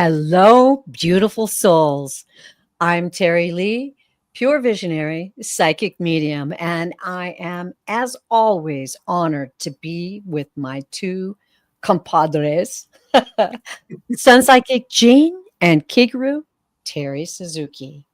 Hello, beautiful souls. I'm Terri Lee, pure visionary, psychic medium, and I am, as always, honored to be with my two compadres, SunPsychic Jean and Kigaru, Terri Suzuki.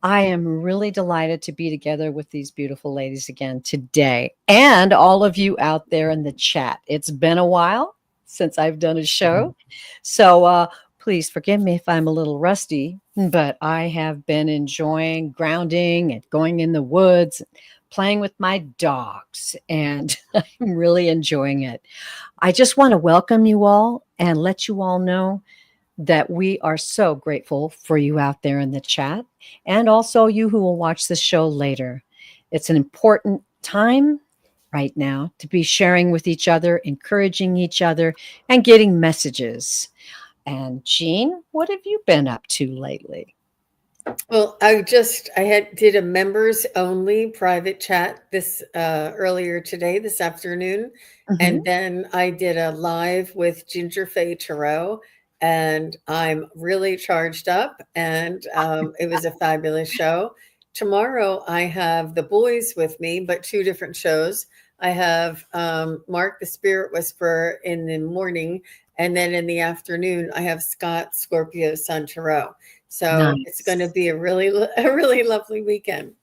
I am really delighted to be together with these beautiful ladies again today, and all of you out there in the chat. It's been a while since I've done a show, so please forgive me if I'm a little rusty, but I have been enjoying grounding and going in the woods, playing with my dogs, and I'm really enjoying it. I just want to welcome you all and let you all know that we are so grateful for you out there in the chat and also you who will watch the show later. It's an important time right now to be sharing with each other, encouraging each other, and getting messages. And Jean, what have you been up to lately? Well, I did a members only private chat this earlier today, this afternoon, and then I did a live with Ginger Faye Tarot, and I'm really charged up, and it was a fabulous show. Tomorrow I have the boys with me, but two different shows. I have Mark the Spirit Whisperer in the morning, and then in the afternoon I have Scott Scorpio Sun Tarot. So it's going to Nice. be a really lovely weekend.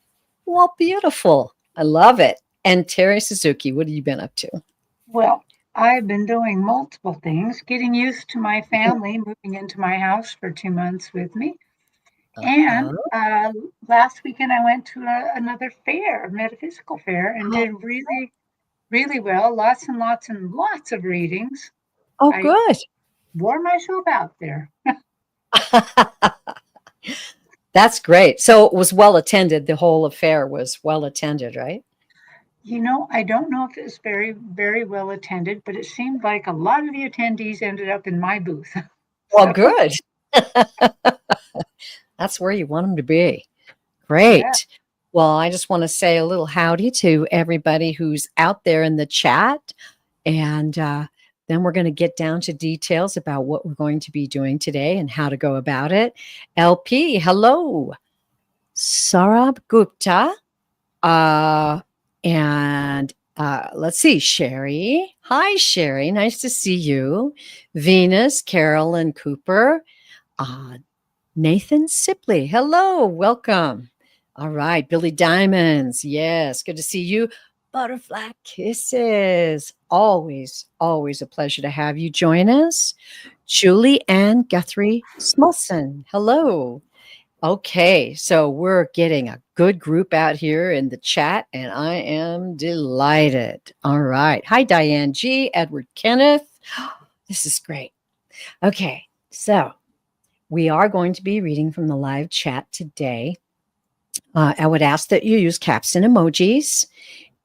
Well, beautiful. I love it. And Terry Suzuki, what have you been up to? Well, I've been doing multiple things, getting used to my family, moving into my house for 2 months with me. And Uh-huh. last weekend, I went to another fair, a metaphysical fair, and Oh, did really, really well. Lots and lots and lots of readings. oh, I good. wore myself out there. That's great. So it was well attended. The whole affair was well attended, right? I don't know if it was very, very well attended, but it seemed like a lot of the attendees ended up in my booth. Well, So, good. That's where you want them to be. yeah. Great. Well, I just want to say a little howdy to everybody who's out there in the chat. And then we're going to get down to details about what we're going to be doing today and how to go about it. LP, hello. Sarab Gupta. And let's see, Sherry. Hi, Sherry. Nice to see you. Venus, Carolyn Cooper, uh, Nathan Sipley. Hello, welcome. All right, Billy Diamonds. Yes, good to see you. Butterfly kisses. Always, always a pleasure to have you join us. Julie Ann Guthrie Smolson. Hello. Okay, so we're getting a good group out here in the chat, and I am delighted. All right. Hi, Diane G., Edward Kenneth. This is great. Okay, so we are going to be reading from the live chat today. I would ask that you use caps and emojis,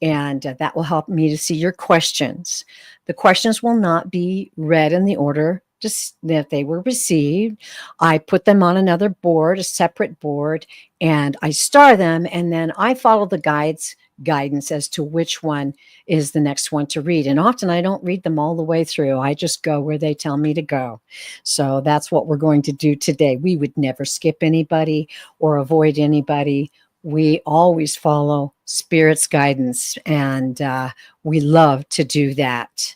and that will help me to see your questions. The questions will not be read in the order just that they were received. I put them on another board, a separate board, and I star them, and then I follow the guidance as to which one is the next one to read. And often I don't read them all the way through. I just go where they tell me to go. So that's what we're going to do today. We would never skip anybody or avoid anybody. We always follow Spirit's guidance, and we love to do that.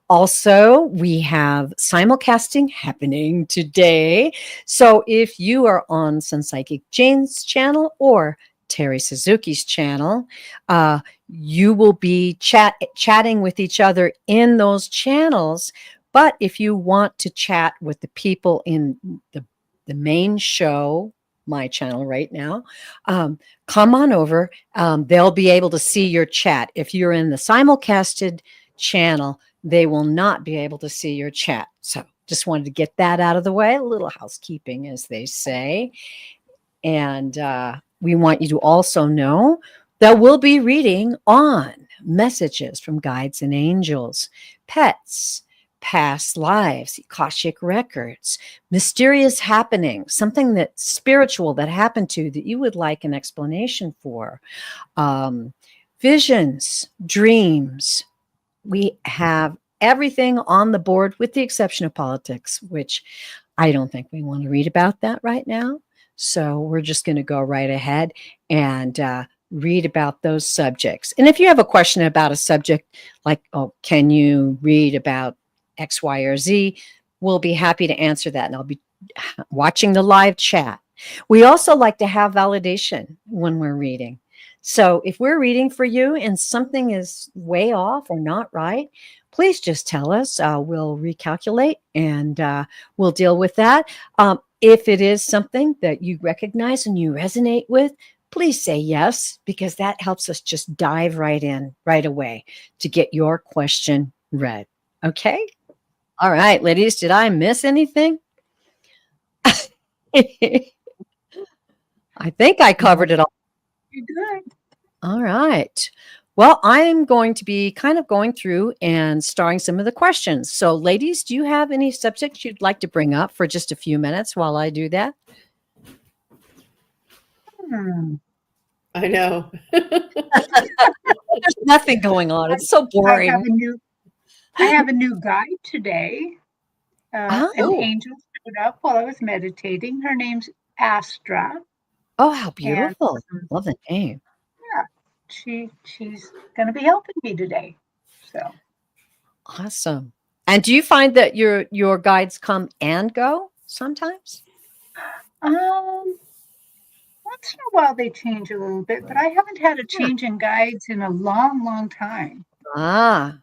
Also, we have simulcasting happening today. So if you are on SunPsychic Jean's channel or Terri Suzuki's channel, you will be chatting with each other in those channels. But if you want to chat with the people in the main show, my channel right now, come on over. They'll be able to see your chat. If you're in the simulcasted channel, they will not be able to see your chat. So just wanted to get that out of the way. A little housekeeping, as they say. And we want you to also know that we'll be reading on messages from guides and angels, pets, past lives, Akashic records, mysterious happenings, something that spiritual that happened to you that you would like an explanation for, visions, dreams. We have everything on the board with the exception of politics, which I don't think we want to read about that right now. So we're just going to go right ahead and read about those subjects. And if you have a question about a subject like, oh, can you read about X, Y, or Z? We'll be happy to answer that. And I'll be watching the live chat. We also like to have validation when we're reading. So if we're reading for you and something is way off or not right, please just tell us. We'll recalculate and we'll deal with that. If it is something that you recognize and you resonate with, please say yes, because that helps us just dive right in right away to get your question read. Okay? All right, ladies, did I miss anything? I think I covered it all. You're good. All right. Well, I'm going to be kind of going through and starring some of the questions. So, ladies, do you have any subjects you'd like to bring up for just a few minutes while I do that? I know. There's nothing going on. It's so boring. I have a new guide today. An angel showed up while I was meditating. Her name's Astra. Oh, how beautiful. Love the name. Yeah, she's going to be helping me today. So awesome. And do you find that your guides come and go sometimes? Once in a while they change a little bit, but I haven't had a change in guides in a long, long time. I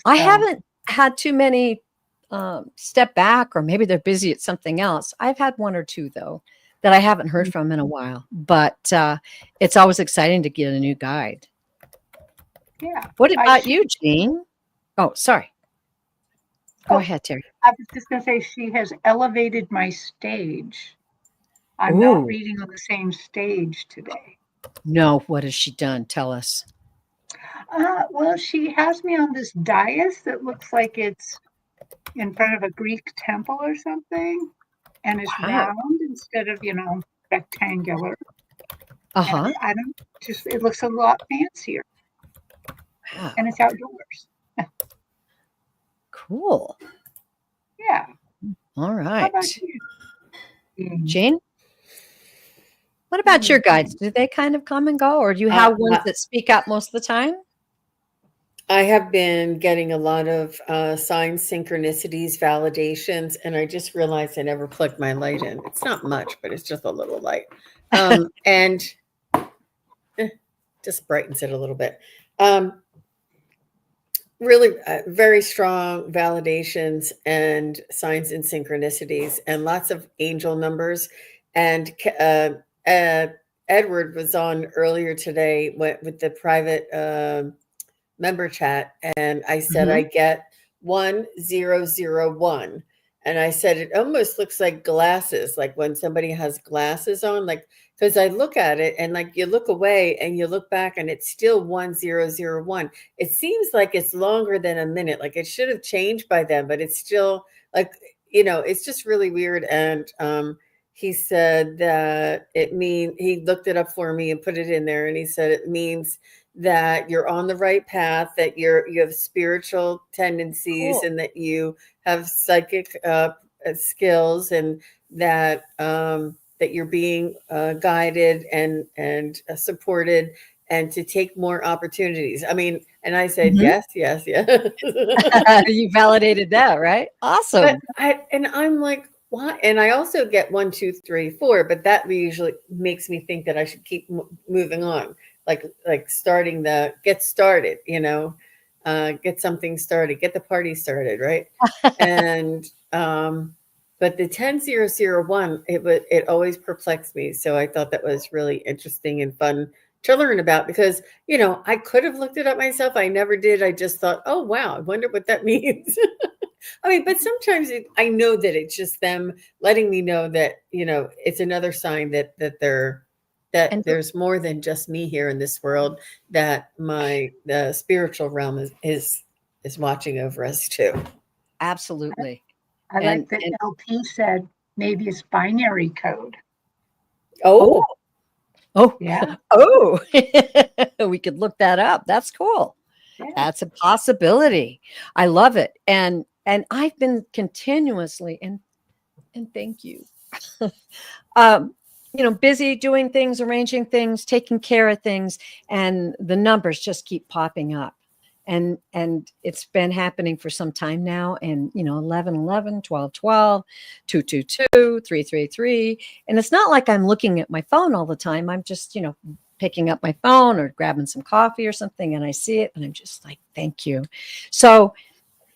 haven't had too many step back, or maybe they're busy at something else. I've had one or two, though, that I haven't heard from in a while. But it's always exciting to get a new guide. Yeah. What about you, Jean? Oh, sorry. Go ahead, Terry. I was just going to say she has elevated my stage. I'm not reading on the same stage today. No, what has she done? Tell us. Well, she has me on this dais that looks like it's in front of a Greek temple or something, and it's round instead of, rectangular. Uh-huh. It looks a lot fancier. Wow. And it's outdoors. Cool. Yeah. All right. How about you? Jane? What about your guides? Do they kind of come and go, or do you have ones that speak up most of the time? I have been getting a lot of signs, synchronicities, validations, and I just realized I never plugged my light in. It's not much, but it's just a little light. And just brightens it a little bit. Really very strong validations and signs and synchronicities and lots of angel numbers. And Edward was on earlier today with the private member chat, and I said I get 1001, and I said it almost looks like glasses, like when somebody has glasses on, like, because I look at it and like you look away and you look back and it's still 1001. It seems like it's longer than a minute, like it should have changed by then, but it's still like, it's just really weird. And he said that he looked it up for me and put it in there, and he said it means that you're on the right path, that you have spiritual tendencies, and that you have psychic skills, and that that you're being guided and supported, and to take more opportunities. I mean, and I said, yes. You validated that, right? Awesome. But I'm like, why? And I also get 1, 2, 3, 4, but that usually makes me think that I should keep moving on. Like starting get started, get something started, get the party started, right? And but the 10001, it always perplexed me. So I thought that was really interesting and fun to learn about, because I could have looked it up myself. I never did. I just thought, oh wow, I wonder what that means. I mean, but sometimes I know that it's just them letting me know that it's another sign that there's more than just me here in this world, that the spiritual realm is watching over us too. Absolutely. I like that LP said maybe it's binary code. Oh, yeah. Oh, we could look that up. That's cool. Yeah. That's a possibility. I love it. And I've been continuously, and and thank you. Busy doing things, arranging things, taking care of things, and the numbers just keep popping up. And it's been happening for some time now. And 11, 11, 12, 12, 2, 2, 2, 3, 3, 3. And it's not like I'm looking at my phone all the time. I'm just picking up my phone or grabbing some coffee or something, and I see it and I'm just like, thank you. So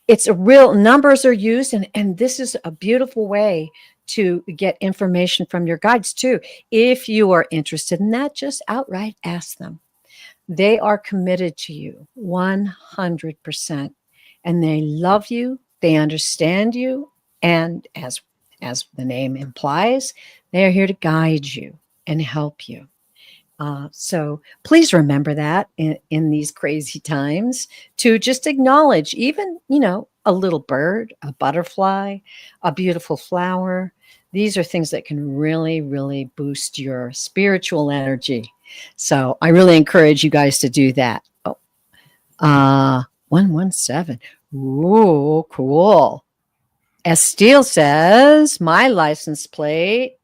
it's a real, numbers are used, and this is a beautiful way to get information from your guides too. If you are interested in that, just outright ask them. They are committed to you 100%, and they love you, they understand you, and as the name implies, they are here to guide you and help you. So please remember that in these crazy times, to just acknowledge even, a little bird, a butterfly, a beautiful flower. These are things that can really, really boost your spiritual energy. So I really encourage you guys to do that. 117. Ooh, cool. Estelle says, my license plate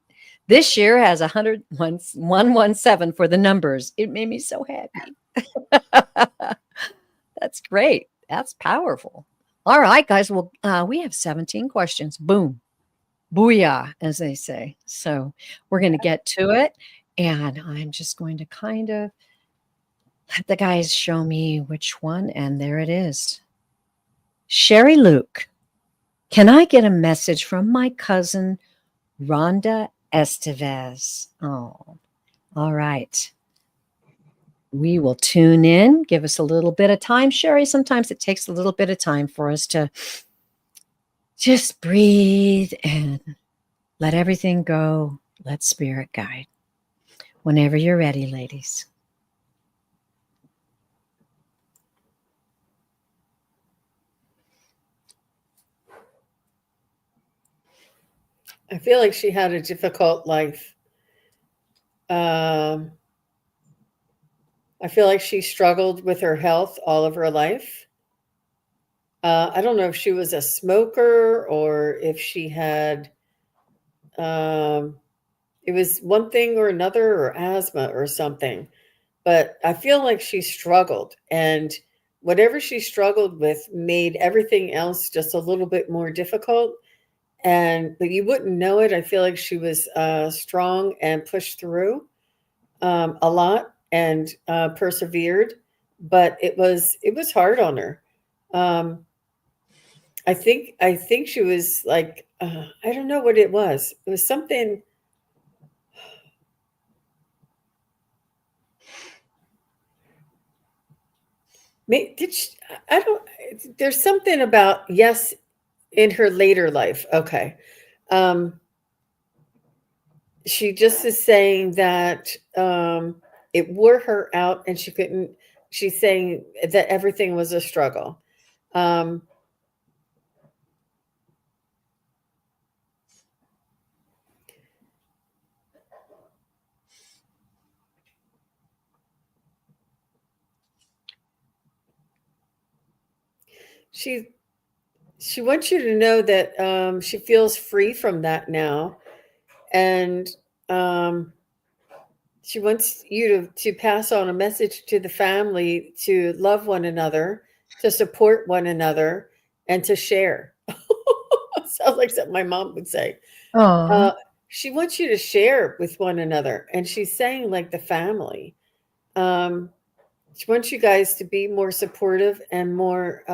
this year has 117 for the numbers. It made me so happy. That's great. That's powerful. All right, guys. Well, we have 17 questions. Boom. Booyah, as they say. So we're going to get to it. And I'm just going to kind of let the guys show me which one. And there it is. Sherry Luke, can I get a message from my cousin, Rhonda Estevez? Oh, all right. We will tune in. Give us a little bit of time, Sherry. Sometimes it takes a little bit of time for us to just breathe and let everything go. Let spirit guide. Whenever you're ready, ladies. I feel like she had a difficult life. I feel like she struggled with her health all of her life. I don't know if she was a smoker or if she had, it was one thing or another, or asthma or something. But I feel like she struggled, and whatever she struggled with made everything else just a little bit more difficult. But you wouldn't know it. I feel like she was strong and pushed through a lot and persevered, but it was hard on her. I think she was like, I don't know what it was. It was something. Did she, I don't. There's something about, yes, in her later life. Okay. She just is saying that it wore her out and she couldn't. She's saying that everything was a struggle. She wants you to know that she feels free from that now, and she wants you to pass on a message to the family to love one another, to support one another, and to share. Sounds like something my mom would say. She wants you to share with one another, and she's saying like the family. She wants you guys to be more supportive and more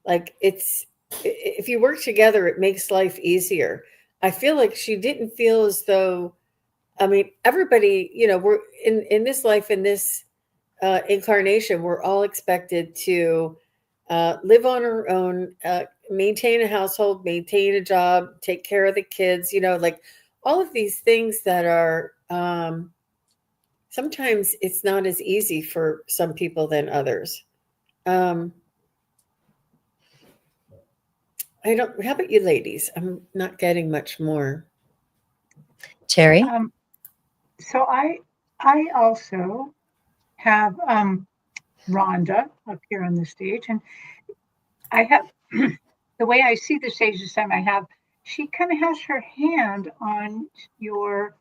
like if you work together, it makes life easier. I feel like she didn't feel as though, I mean, everybody, we're in this life, in this incarnation, we're all expected to live on our own, maintain a household, maintain a job, take care of the kids, like all of these things that are, sometimes it's not as easy for some people than others. How about you ladies? I'm not getting much more. Terry? So I also have Rhonda up here on the stage, and I have the way I see the stage this time. I have she kind of has her hand on your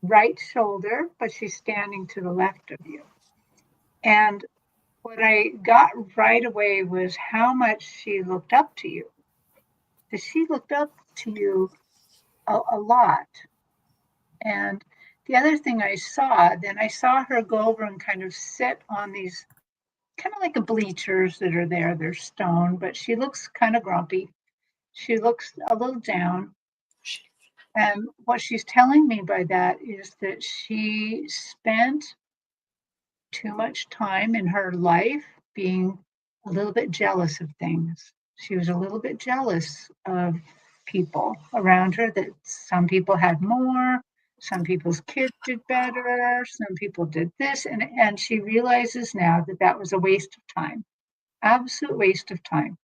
right shoulder, but she's standing to the left of you. And what I got right away was how much she looked up to you. Because she looked up to you a lot. And the other thing I saw her go over and kind of sit on these kind of like the bleachers that are there. They're stone, but she looks kind of grumpy. She looks a little down. And what she's telling me by that is that she spent too much time in her life being a little bit jealous of things. She was a little bit jealous of people around her, that some people had more, some people's kids did better, some people did this. And she realizes now that that was a waste of time, absolute waste of time.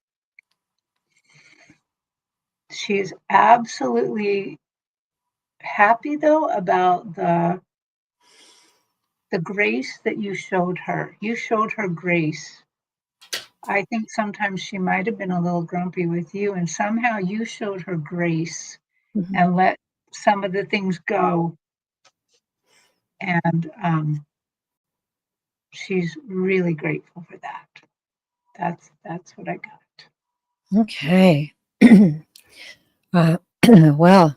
She's absolutely happy, though, about the grace that you showed her. You showed her grace. I think sometimes she might have been a little grumpy with you, and somehow you showed her grace and let some of the things go. And she's really grateful for that. That's what I got. Okay. Well,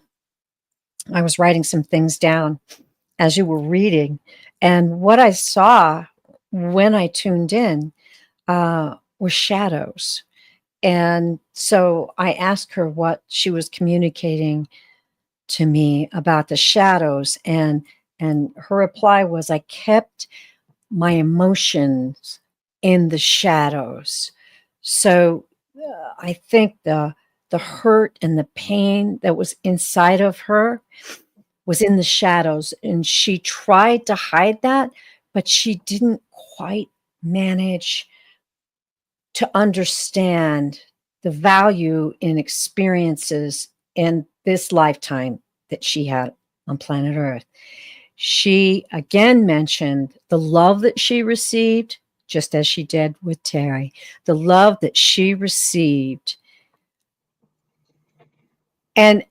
I was writing some things down as you were reading, and what I saw when I tuned in were shadows. And so I asked her what she was communicating to me about the shadows, and her reply was, I kept my emotions in the shadows. So I think the hurt and the pain that was inside of her was in the shadows, and she tried to hide that, but she didn't quite manage to understand the value in experiences in this lifetime that she had on planet Earth. She again mentioned the love that she received, just as she did with Terri, the love that she received. And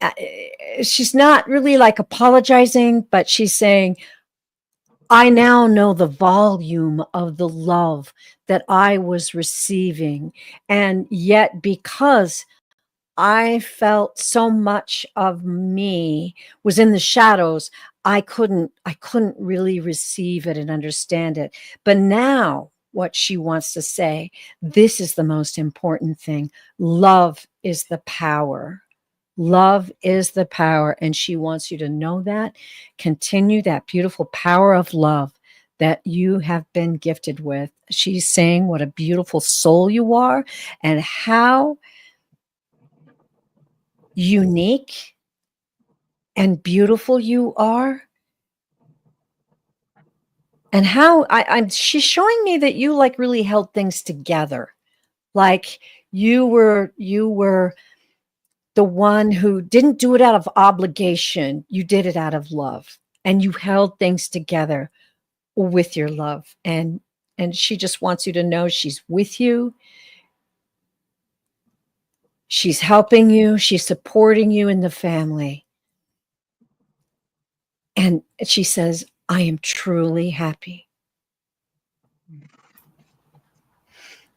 she's not really like apologizing, but she's saying, I now know the volume of the love that I was receiving. And yet, because I felt so much of me was in the shadows, I couldn't really receive it and understand it. But now what she wants to say, this is the most important thing. Love is the power. Love is the power. And she wants you to know that. Continue that beautiful power of love that you have been gifted with. She's saying what a beautiful soul you are and how unique and beautiful you are. And how she's showing me that you like really held things together. Like you were the one who didn't do it out of obligation. You did it out of love, and you held things together with your love. And she just wants you to know she's with you. She's helping you. She's supporting you in the family. And she says, I am truly happy.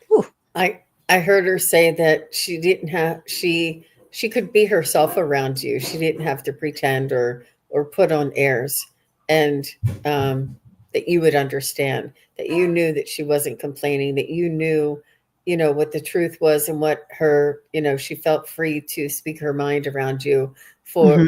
Whew. I heard her say that she didn't have she could be herself around you. She didn't have to pretend or put on airs, and that you would understand, that you knew that she wasn't complaining, that you knew, what the truth was, and what her, she felt free to speak her mind around you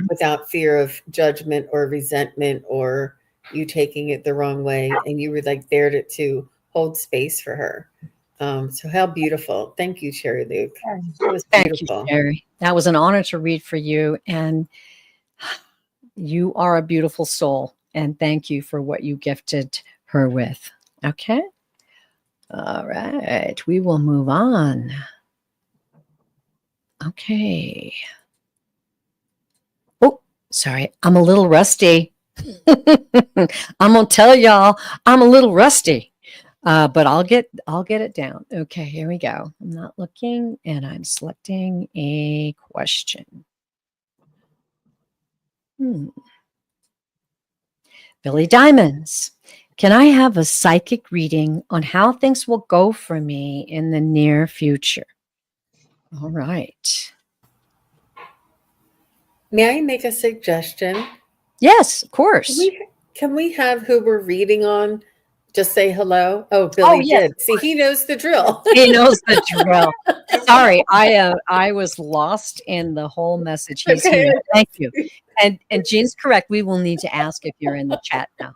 without fear of judgment or resentment or you taking it the wrong way, and you were like there to hold space for her. So how beautiful. Thank you, Cherry Luke. That was beautiful. Thank you, Terri. That was an honor to read for you. And you are a beautiful soul. And thank you for what you gifted her with. Okay. All right. We will move on. Okay. Oh, sorry. I'm a little rusty. I'm going to tell y'all I'm a little rusty. But I'll get it down. Okay, here we go. I'm not looking, and I'm selecting a question. Hmm. Billy Diamonds. Can I have a psychic reading on how things will go for me in the near future? All right. May I make a suggestion? Yes, of course. Can we have who we're reading on just say hello? Oh, Oh, Billy yes, did. See, he knows the drill. he knows the drill. Sorry, I was lost in the whole message. He's Okay. here. Thank you. And Jean's correct. We will need to ask if you're in the chat now.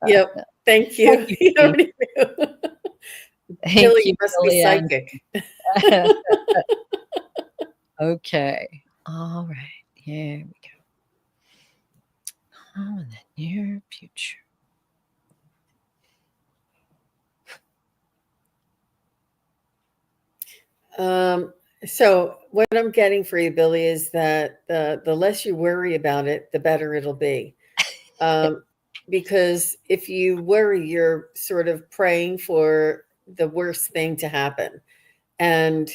Yep. Thank Thank you. you, You Jean. already knew. Thank Billy, you, you must be Billy. psychic. Okay. All right. Here we go. Oh, in the near future. So what I'm getting for you, Billy, is that the less you worry about it, the better it'll be. Because if you worry, you're sort of praying for the worst thing to happen. And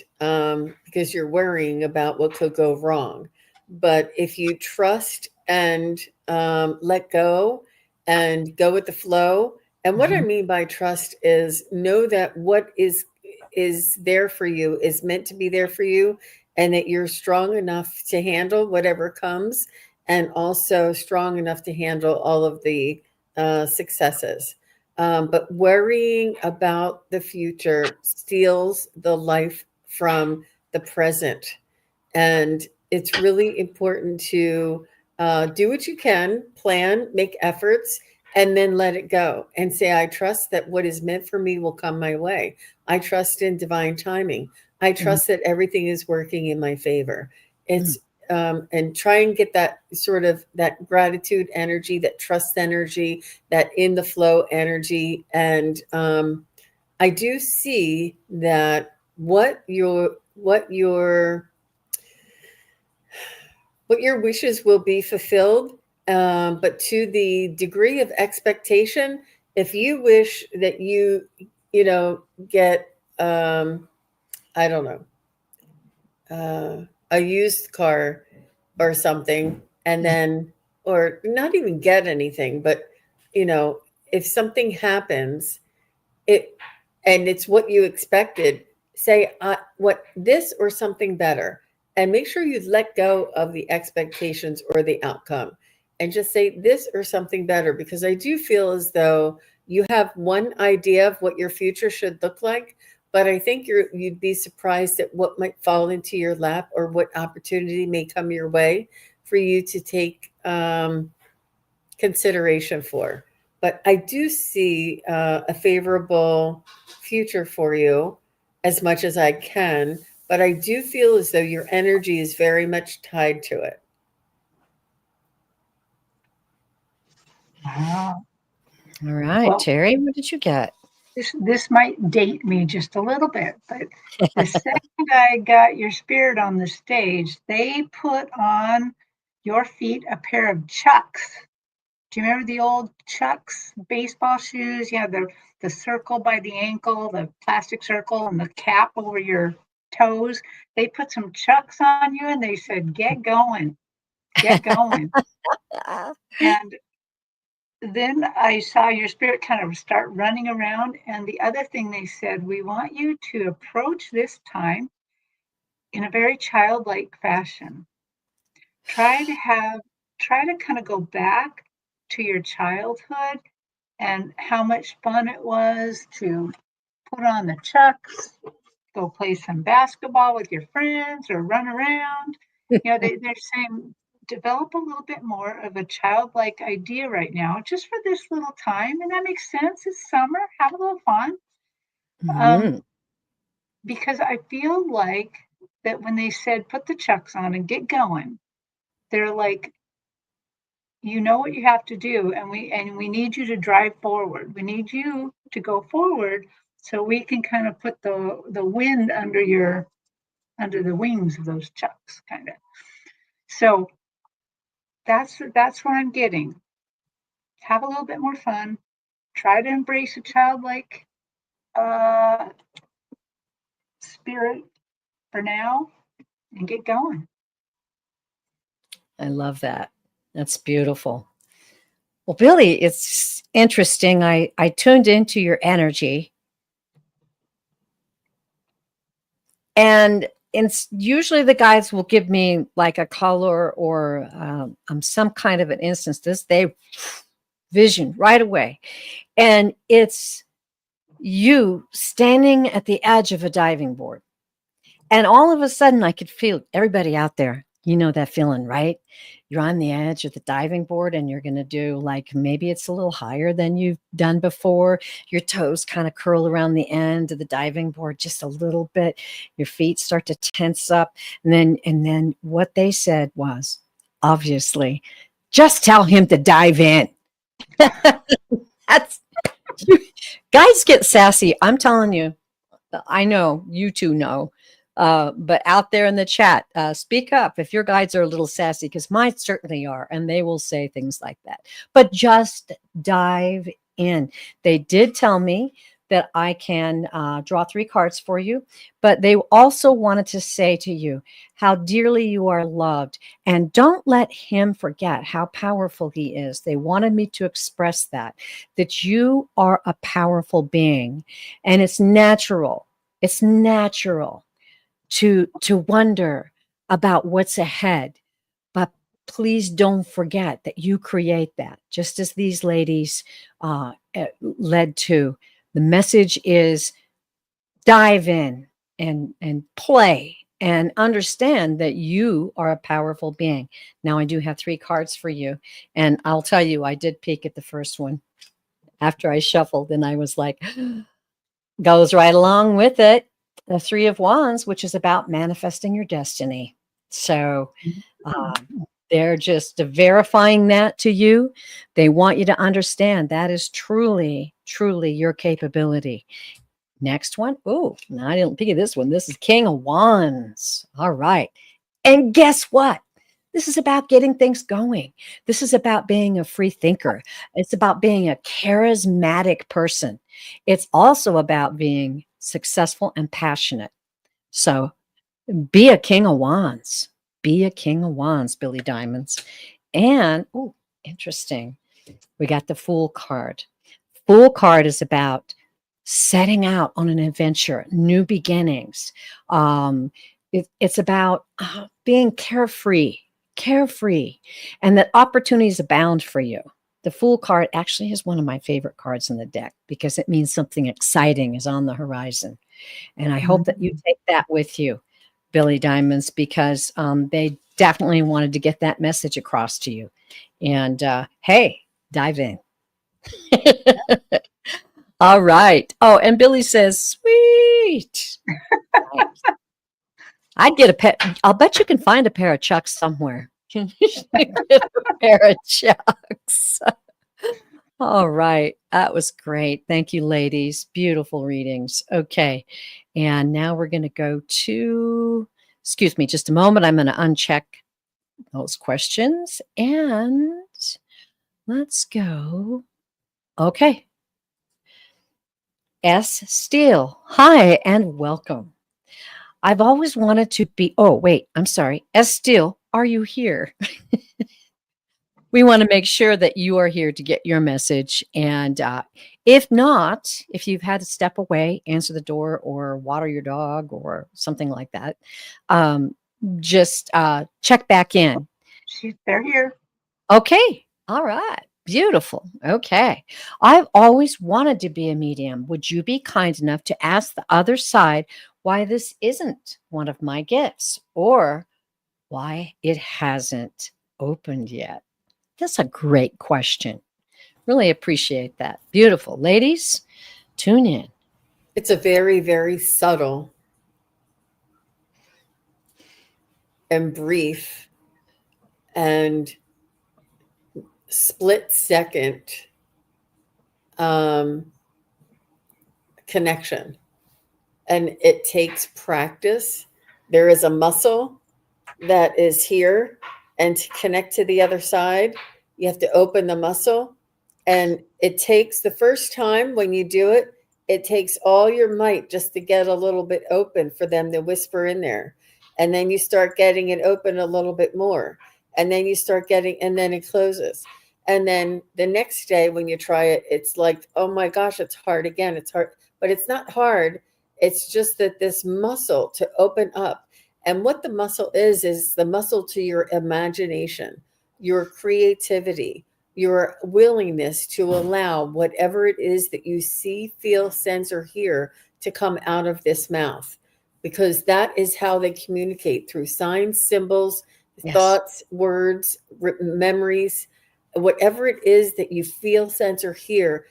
because you're worrying about what could go wrong. But if you trust and let go and go with the flow, and what I Mhm. mean by trust is know that what is there for you is meant to be there for you, and that you're strong enough to handle whatever comes, and also strong enough to handle all of the successes. But worrying about the future steals the life from the present. And it's really important to do what you can, plan, make efforts, and then let it go and say, I trust that what is meant for me will come my way. I trust in divine timing. I Mhm. trust that everything is working in my favor. Mm. It's and try and get that sort of that gratitude energy, that trust energy, that in the flow energy. And I do see that what your wishes will be fulfilled, but to the degree of expectation. If you wish that get I don't know, a used car or something, and then, or not even get anything, but you know if something happens, it and it's what you expected, say what this or something better, and make sure you let go of the expectations or the outcome, and just say this or something better, because I do feel as though you have one idea of what your future should look like, but I think you'd be surprised at what might fall into your lap, or what opportunity may come your way for you to take consideration for. But I do see a favorable future for you as much as I can. But I do feel as though your energy is very much tied to it. Wow. All right, Well, Terry, what did you get? this might date me just a little bit, but the second I got your spirit on the stage, they put on your feet a pair of Chucks. Do you remember the old Chucks baseball shoes? Yeah, the circle by the ankle, the plastic circle, and the cap over your toes. They put some Chucks on you and they said, "Get going, get going." And then I saw your spirit kind of start running around. And the other thing they said, we want you to approach this time in a very childlike fashion. Try to have, try to kind of go back to your childhood and how much fun it was to put on the Chucks, go play some basketball with your friends or run around. They're saying develop a little bit more of a childlike idea right now, just for this little time. And that makes sense. It's summer, have a little fun. Um, Mhm. because I feel like that when they said put the Chucks on and get going, they're like, you know what you have to do, and we need you to drive forward. We need you to go forward so we can kind of put the wind under the wings of those Chucks, kind of. So that's what I'm getting. Have a little bit more fun. Try to embrace a childlike uh, spirit for now, and get going. I love that. That's beautiful. Well, Billy, it's interesting. I tuned into your energy, and it's usually the guides will give me like a color or some kind of an instance. This they vision right away, and it's you standing at the edge of a diving board. And all of a sudden, I could feel everybody out there. You know that feeling, right? You're on the edge of the diving board and you're going to do like maybe it's a little higher than you've done before. Your toes kind of curl around the end of the diving board just a little bit. Your feet start to tense up. And then what they said was, obviously, just tell him to dive in. That's guys get sassy. I'm telling you. I know you two know, but out there in the chat, speak up if your guides are a little sassy, because mine certainly are, and they will say things like that. But just dive in. They did tell me that I can draw 3 cards for you, but they also wanted to say to you how dearly you are loved, and don't let him forget how powerful he is. They wanted me to express that you are a powerful being, and it's natural. It's natural to wonder about what's ahead, but please don't forget that you create that. Just as these ladies led to, the message is dive in and play and understand that you are a powerful being. Now, I do have 3 cards for you, and I'll tell you, I did peek at the first one after I shuffled, and I was like, goes right along with it. The 3 of Wands, which is about manifesting your destiny. So they're just verifying that to you. They want you to understand that is truly, truly your capability. Next one. Oh, no, I didn't pick at this one. This is King of Wands. All right. And guess what? This is about getting things going. This is about being a free thinker. It's about being a charismatic person. It's also about being successful and passionate. So be a king of wands. Be a king of wands, Billy Diamonds. And, oh, interesting. We got the Fool card. Fool card is about setting out on an adventure, new beginnings. It's about being carefree, and that opportunities abound for you. The Fool card actually is one of my favorite cards in the deck because it means something exciting is on the horizon. And I hope that you take that with you, Billy Diamonds, because they definitely wanted to get that message across to you. And hey, dive in. All right. Oh, and Billy says, sweet. Nice. I'd get a pet. I'll bet you can find a pair of Chucks somewhere. Get a pair of Chucks. All right. That was great. Thank you, ladies. Beautiful readings. Okay. And now we're going to go to, excuse me, just a moment. I'm going to uncheck those questions and let's go. Okay. S. Steele. Hi and welcome. I've always wanted to be, oh, wait, I'm sorry. S. Steele, are you here? We want to make sure that you are here to get your message. And if not, if you've had to step away, answer the door or water your dog or something like that, just check back in. They're here. Okay. All right. Beautiful. Okay. I've always wanted to be a medium. Would you be kind enough to ask the other side why this isn't one of my gifts or why it hasn't opened yet? That's a great question. Really appreciate that. Beautiful. Ladies, tune in. It's a very, very subtle and brief and split second connection. And it takes practice. There is a muscle that is here, and to connect to the other side, you have to open the muscle. And it takes the first time when you do it, it takes all your might just to get a little bit open for them to whisper in there. And then you start getting it open a little bit more. and then you start getting, and then it closes. And then the next day when you try it, it's like, oh my gosh, it's hard again. It's hard, but it's not hard. It's just that this muscle to open up. And what the muscle is the muscle to your imagination, your creativity, your willingness to allow whatever it is that you see, feel, sense, or hear to come out of this mouth. Because that is how they communicate, through signs, symbols, Yes. thoughts, words, memories, whatever it is that you feel, sense, or hear,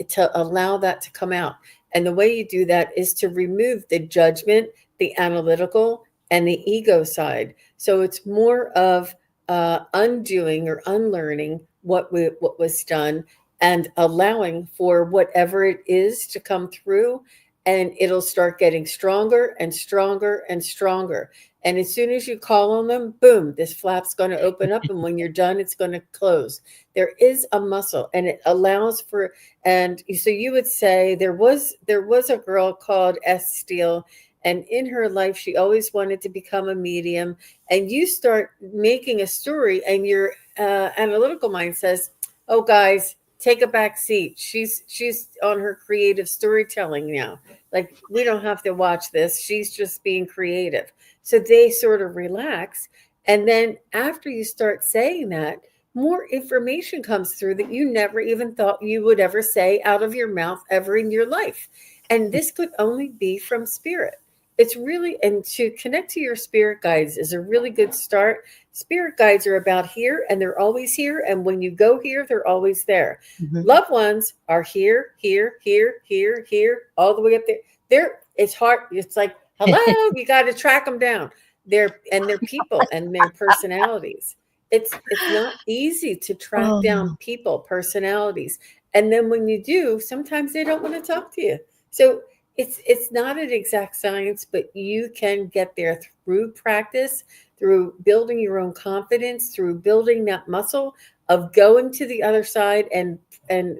to allow that to come out. And the way you do that is to remove the judgment, the analytical, and the ego side. So it's more of undoing or unlearning what was done, and allowing for whatever it is to come through, and it'll start getting stronger and stronger and stronger. And as soon as you call on them, boom, this flap's going to open up. And when you're done, it's going to close. There is a muscle, and it allows for, and so you would say there was a girl called S. Steele, and in her life, she always wanted to become a medium. And you start making a story, and your analytical mind says, oh, guys, take a back seat. She's on her creative storytelling now. Like, we don't have to watch this. She's just being creative. So they sort of relax. And then after you start saying that, more information comes through that you never even thought you would ever say out of your mouth ever in your life. And this could only be from spirit. It's really, and to connect to your spirit guides is a really good start. Spirit guides are about here, and they're always here. And when you go here, they're always there. Mhm. Loved ones are here, here, here, here, here, all the way up there. It's hard. It's like, hello, you got to track them down. They're people and their personalities. It's not easy to track Oh, down people, personalities. And then when you do, sometimes they don't want to talk to you. So it's not an exact science, but you can get there through practice, through building your own confidence, through building that muscle of going to the other side, and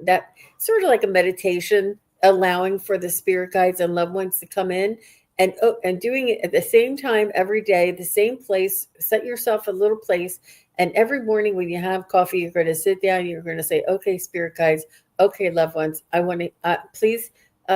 that sort of like a meditation, allowing for the spirit guides and loved ones to come in, and doing it at the same time every day, the same place. Set yourself a little place, and every morning when you have coffee, you're going to sit down. You're going to say, "Okay, spirit guides. Okay, loved ones. I want to please."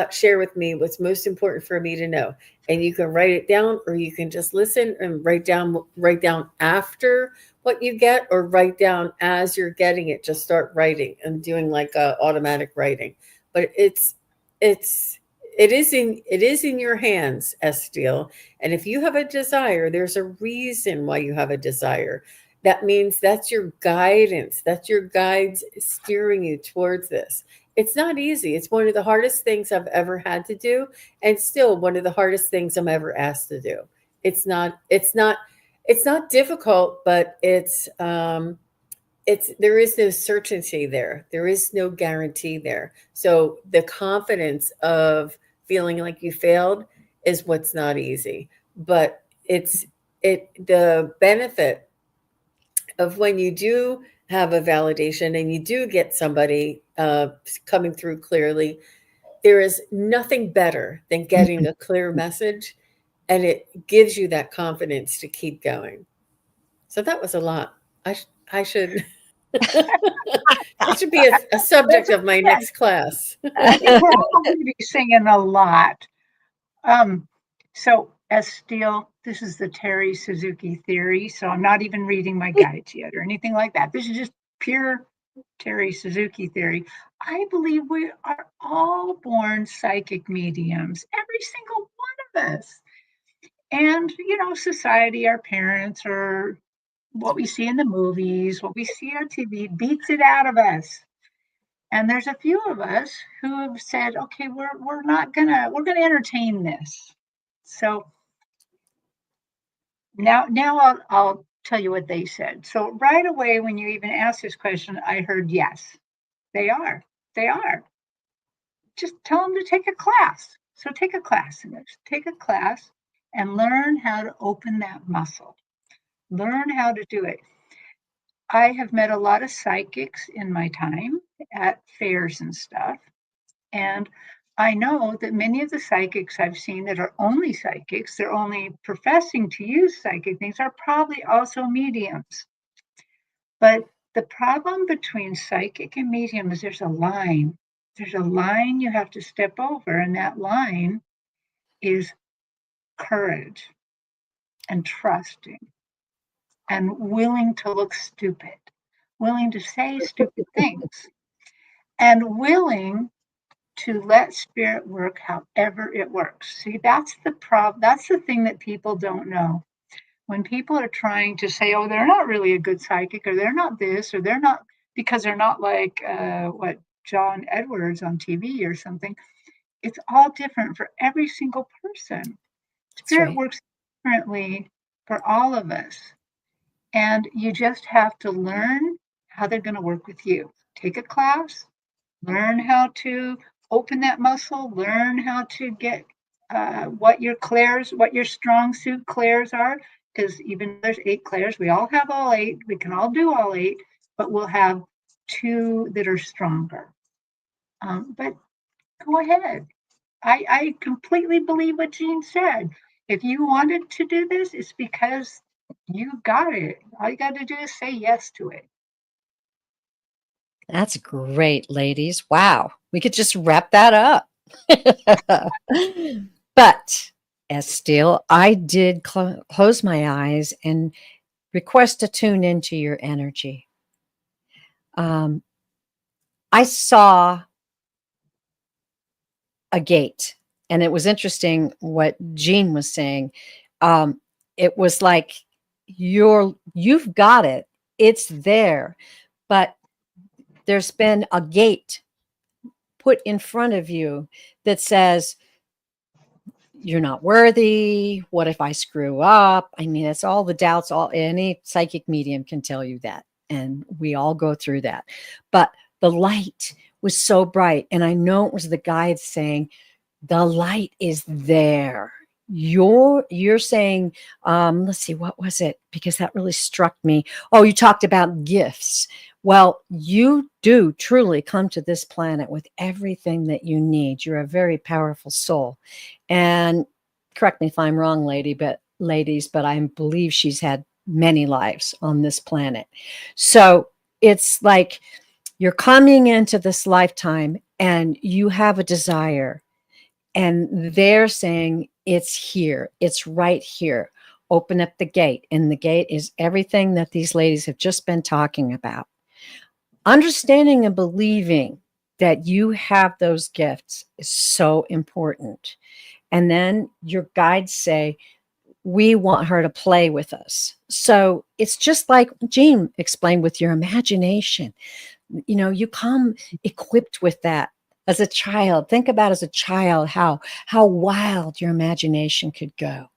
Share with me what's most important for me to know. And you can write it down, or you can just listen and write down after what you get, or write down as you're getting it. Just start writing and doing like automatic writing. But it is in your hands, Estiel. And if you have a desire, there's a reason why you have a desire. That means that's your guidance. That's your guides steering you towards this. It's not easy. It's one of the hardest things I've ever had to do, and still one of the hardest things I'm ever asked to do. It's not difficult, but there is no certainty there. There is no guarantee there. So the confidence of feeling like you failed is what's not easy. But the benefit of when you do have a validation and you do get somebody coming through clearly, there is nothing better than getting a clear message, and it gives you that confidence to keep going. So that was a lot. I should that should be a subject of my next class. I think we're all going to be singing a lot. So, as Steele, this is the Terri Suzuki theory. So I'm not even reading my guides yet or anything like that. This is just pure Terri Suzuki theory. I believe we are all born psychic mediums, every single one of us. And, society, our parents, or what we see in the movies, what we see on TV beats it out of us. And there's a few of us who have said, okay, we're gonna entertain this. So now I'll tell you what they said. So right away, when you even asked this question, I heard yes, they are. They are. Just tell them to take a class. So take a class in this. Take a class and learn how to open that muscle. Learn how to do it. I have met a lot of psychics in my time at fairs and stuff. And I know that many of the psychics I've seen that are only psychics, they're only professing to use psychic things, are probably also mediums. But the problem between psychic and medium is there's a line. There's a line you have to step over, and that line is courage and trusting and willing to look stupid, willing to say stupid things, and willing to let spirit work however it works. See, that's the problem. That's the thing that people don't know. When people are trying to say, oh, they're not really a good psychic, or they're not this, or they're not, because they're not like what John Edwards on TV or something. It's all different for every single person. Spirit right. works differently for all of us. And you just have to learn how they're going to work with you. Take a class, learn how to open that muscle, learn how to get what your clairs, what your strong suit clairs are. Because even there's 8 clairs, we all have all 8. We can all do all 8, but we'll have 2 that are stronger. But go ahead. I completely believe what Jean said. If you wanted to do this, it's because you got it. All you got to do is say yes to it. That's great, ladies. Wow. We could just wrap that up. But Estill, I did close my eyes and request to tune into your energy. I saw a gate, and it was interesting what Jean was saying. It was like you've got it. It's there, but there's been a gate put in front of you that says you're not worthy. What if I screw up? I mean, it's all the doubts. Any psychic medium can tell you that, and we all go through that. But the light was so bright, and I know it was the guide saying, "The light is there." You're saying, let's see, what was it? Because that really struck me. Oh, you talked about gifts. Well, you do truly come to this planet with everything that you need. You're a very powerful soul. And correct me if I'm wrong, ladies, but I believe she's had many lives on this planet. So it's like you're coming into this lifetime and you have a desire. And they're saying, it's here. It's right here. Open up the gate. And the gate is everything that these ladies have just been talking about. Understanding and believing that you have those gifts is so important. And then your guides say, we want her to play with us. So it's just like Jean explained with your imagination. You know, you come equipped with that. As a child, think about as a child how wild your imagination could go.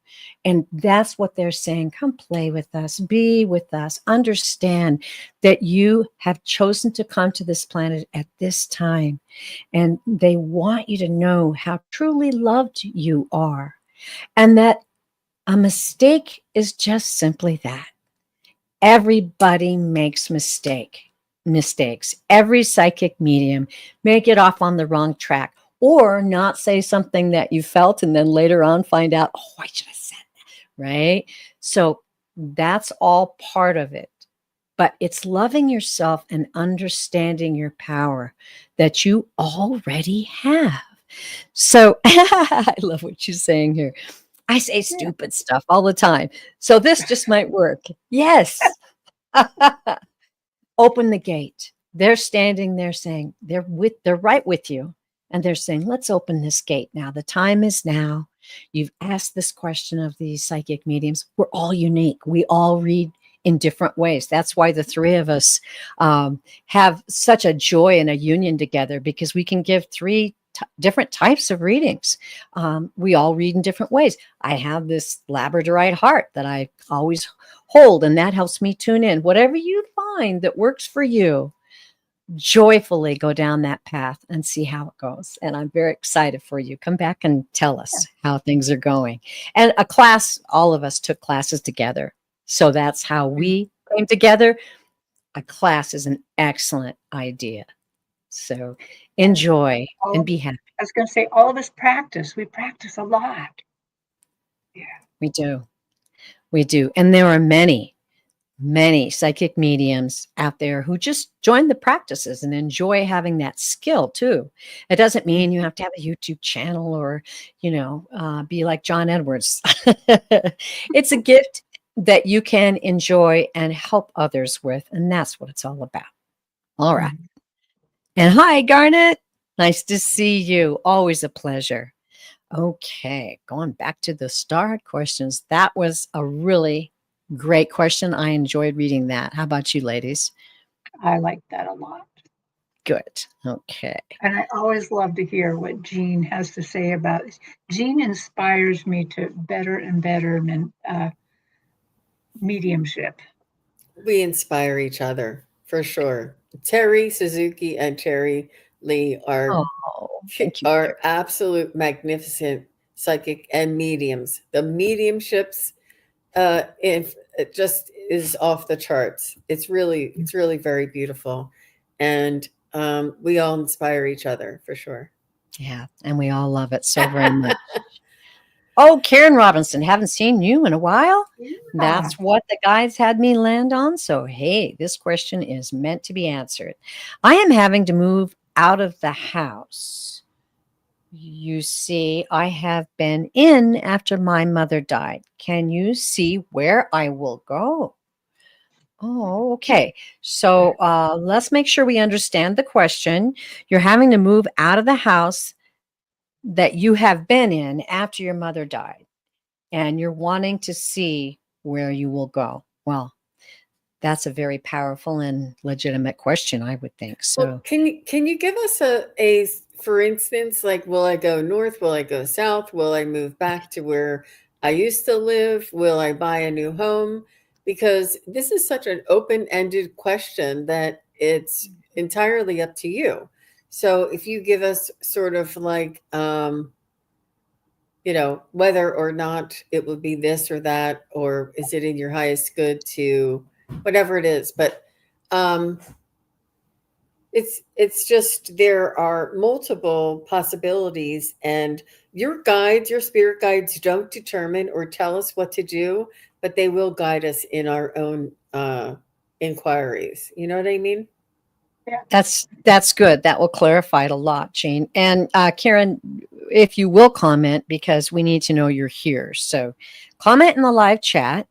And that's what they're saying. Come play with us, be with us, understand that you have chosen to come to this planet at this time. And they want you to know how truly loved you are. And that a mistake is just simply that. Everybody makes mistakes. Every psychic medium may get off on the wrong track or not say something that you felt and then later on find out, oh, I should have said that, right? So that's all part of it. But it's loving yourself and understanding your power that you already have. So I love what you're saying here. I say stupid stuff all the time. So this just might work. Yes. Open the gate. They're standing there saying they're right with you. And they're saying, let's open this gate now. The time is now. You've asked this question of these psychic mediums. We're all unique. We all read in different ways. That's why the 3 of us have such a joy and a union together, because we can give 3 different types of readings. We all read in different ways. I have this labradorite heart that I always hold, and that helps me tune in. Whatever you find that works for you, joyfully go down that path and see how it goes. And I'm very excited for you. Come back and tell us how things are going. And a class, all of us took classes together. So that's how we came together. A class is an excellent idea. So enjoy and be happy. I was going to say, all of us practice. We practice a lot. Yeah. We do. We do. And there are many many psychic mediums out there who just join the practices and enjoy having that skill too. It doesn't mean you have to have a YouTube channel or, be like John Edwards. It's a gift that you can enjoy and help others with, and that's what it's all about. All right. And hi, Garnet. Nice to see you. Always a pleasure. Okay, going back to the start questions. That was a really great question. I enjoyed reading that. How about you, ladies? I like that a lot. Good. Okay. And I always love to hear what Jean has to say about it. Jean inspires me to better and better mediumship. We inspire each other for sure. Terri, Suzuki, and Terri Lee Oh, thank you. are absolute magnificent psychic and mediums. The mediumships, if it just is off the charts. It's really very beautiful, and we all inspire each other for sure. Yeah, and we all love it so very much. Oh, Karen Robinson, haven't seen you in a while. That's what the guides had me land on. So, hey, this question is meant to be answered. I am having to move out of the house. You see, I have been in after my mother died. Can you see where I will go? Oh, okay. So let's make sure we understand the question. You're having to move out of the house that you have been in after your mother died, and you're wanting to see where you will go. Well, that's a very powerful and legitimate question, I would think. So, Well, can you give us a for instance, like, will I go north? Will I go south? Will I move back to where I used to live? Will I buy a new home? Because this is such an open-ended question that it's entirely up to you. So if you give us sort of like, whether or not it would be this or that, or is it in your highest good to whatever it is. But it's just there are multiple possibilities, and your guides, your spirit guides, don't determine or tell us what to do, but they will guide us in our own inquiries. You know what I mean? Yeah. that's good. That will clarify it a lot, Jane. And Karen, if you will comment, because we need to know you're here. So comment in the live chat.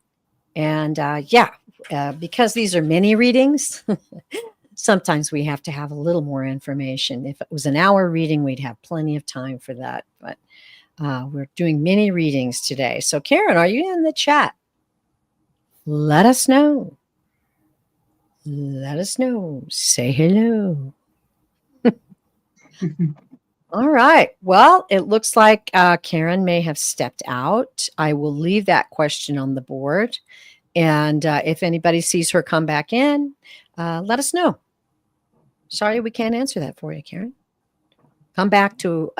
And because these are mini readings, sometimes we have to have a little more information. If it was an hour reading, we'd have plenty of time for that. But we're doing mini readings today. So Karen, are you in the chat? Let us know. Let us know. Say hello. All right. Well, it looks like Karen may have stepped out. I will leave that question on the board. And if anybody sees her come back in, let us know. Sorry, we can't answer that for you, Karen. Come back to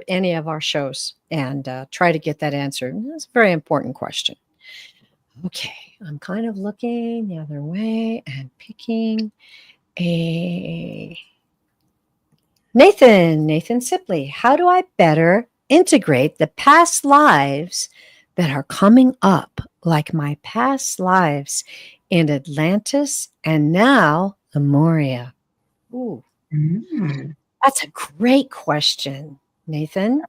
any of our shows and try to get that answered. That's a very important question. Okay, I'm kind of looking the other way and picking a Nathan Sipley. How do I better integrate the past lives that are coming up, like my past lives in Atlantis and now Lemuria? Ooh, that's a great question, Nathan.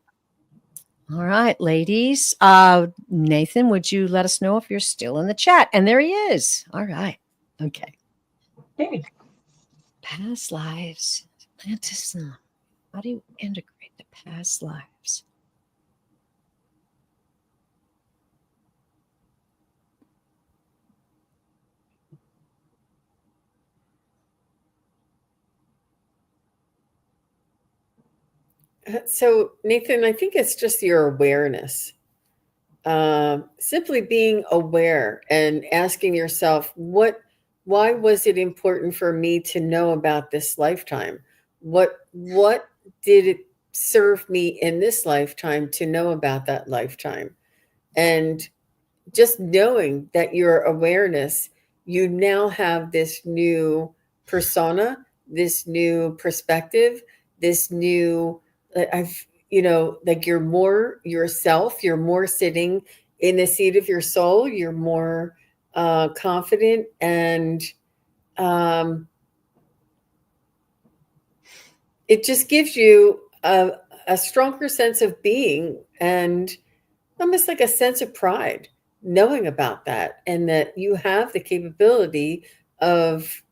All right, ladies. Nathan, would you let us know if you're still in the chat? And there he is. All right. Okay. Hey. Past lives, Atlantis. How do you integrate the past lives? So, Nathan, I think it's just your awareness. Simply being aware and asking yourself, why was it important for me to know about this lifetime? What did it serve me in this lifetime to know about that lifetime? And just knowing that your awareness, you now have this new persona, this new perspective, this new, like you're more yourself, you're more sitting in the seat of your soul, you're more confident, and it just gives you a stronger sense of being, and almost like a sense of pride knowing about that, and that you have the capability of,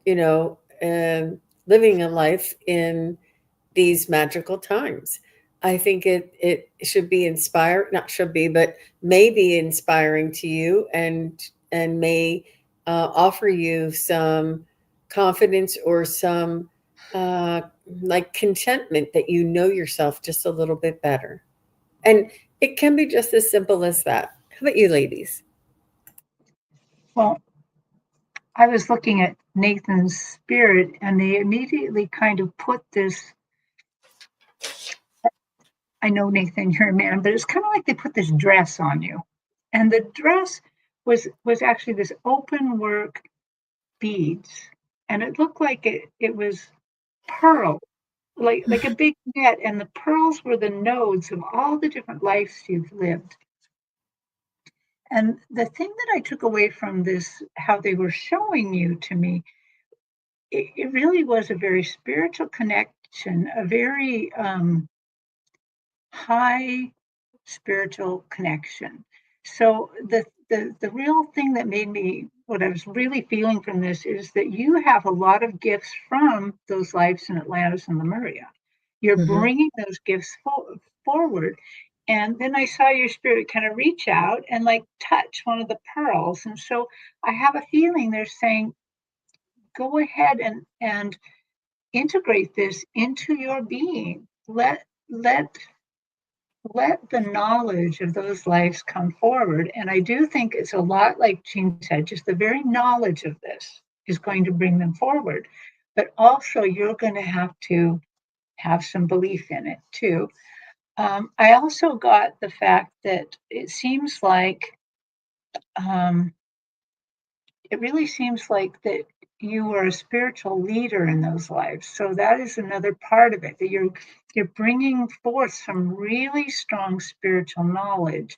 you know, living a life in these magical times. I think it should be inspired, not should be, but may be inspiring to you, and may offer you some confidence, or some like contentment, that you know yourself just a little bit better. And it can be just as simple as that. How about you, ladies? Well, I was looking at Nathan's spirit, and they immediately kind of put this. I know, Nathan, you're a man, but it's kind of like they put this dress on you. And the dress was actually this open work beads. And it looked like it was pearl, like a big net, and the pearls were the nodes of all the different lives you've lived. And the thing that I took away from this, how they were showing you to me, it really was a very spiritual connection, a very high spiritual connection. So the real thing that made me, what I was really feeling from this, is that you have a lot of gifts from those lives in Atlantis and Lemuria. You're bringing those gifts forward. And then I saw your spirit kind of reach out and like touch one of the pearls. And so I have a feeling they're saying, go ahead and integrate this into your being. Let the knowledge of those lives come forward. And I do think it's a lot like Jean said, just the very knowledge of this is going to bring them forward. But also, you're going to have some belief in it too. I also got the fact that it seems like, it really seems like that you were a spiritual leader in those lives. So that is another part of it, that you're bringing forth some really strong spiritual knowledge.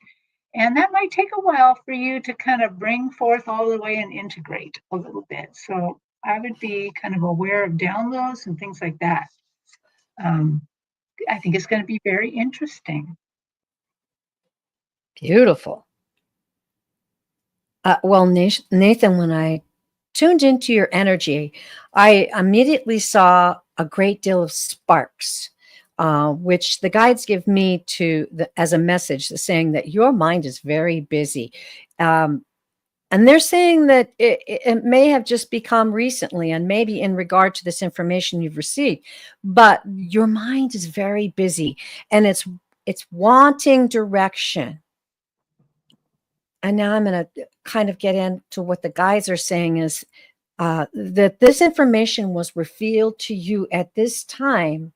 And that might take a while for you to kind of bring forth all the way and integrate a little bit. So I would be kind of aware of downloads and things like that. I think it's going to be very interesting. Beautiful. Well, Nathan, when I tuned into your energy, I immediately saw a great deal of sparks, which the guides give me as a message, saying that your mind is very busy. And they're saying that it may have just become recently, and maybe in regard to this information you've received, but your mind is very busy, and it's wanting direction. And now I'm going to kind of get into what the guides are saying is that this information was revealed to you at this time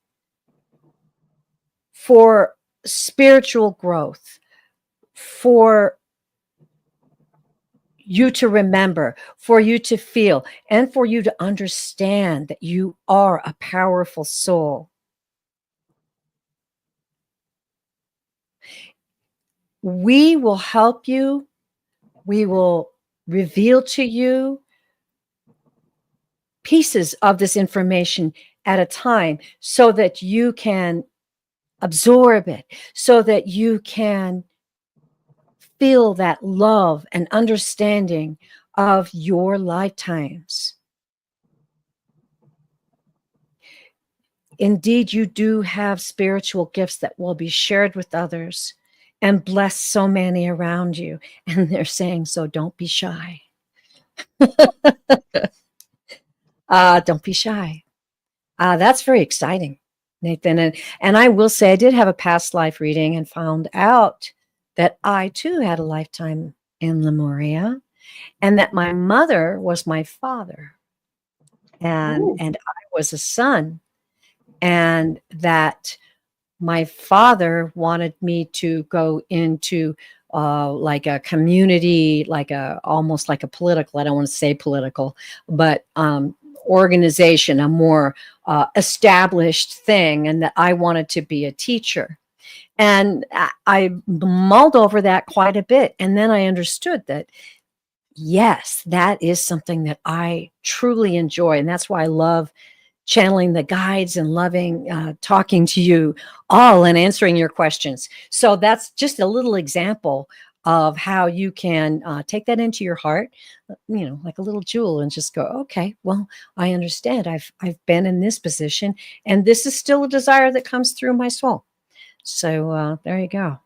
for spiritual growth, for you to remember, for you to feel, and for you to understand that you are a powerful soul. We will help you. We will reveal to you pieces of this information at a time so that you can absorb it, so that you can feel that love and understanding of your lifetimes. Indeed, you do have spiritual gifts that will be shared with others and bless so many around you. And they're saying, so don't be shy. Don't be shy. That's very exciting, Nathan. And I will say I did have a past life reading and found out that I too had a lifetime in Lemuria, and that my mother was my father, and I was a son, and that my father wanted me to go into like a community, almost like a political, I don't want to say political, but organization, a more established thing, and that I wanted to be a teacher. And I mulled over that quite a bit. And then I understood that yes, that is something that I truly enjoy. And that's why I love channeling the guides and loving talking to you all and answering your questions. So that's just a little example of how you can take that into your heart, like a little jewel, and just go, okay, well, I understand. I've been in this position, and this is still a desire that comes through my soul. So there you go.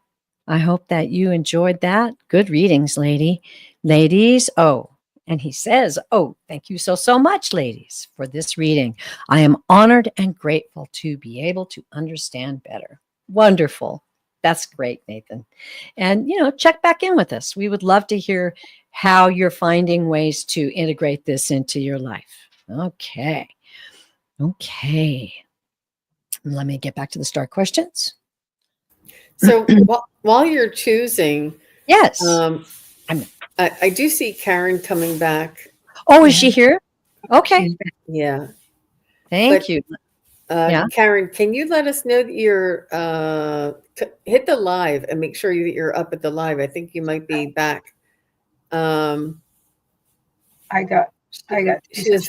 I hope that you enjoyed that. Good readings, ladies. Oh, and he says, oh, thank you so much, ladies, for this reading. I am honored and grateful to be able to understand better. Wonderful. That's great, Nathan. And, check back in with us. We would love to hear how you're finding ways to integrate this into your life. Okay. Let me get back to the start questions. So while you're choosing, yes, I do see Karen coming back. Oh, is she here? Okay. Yeah. Thank you. Karen, can you let us know that you're hit the live and make sure that you're up at the live? I think you might be back. I got she has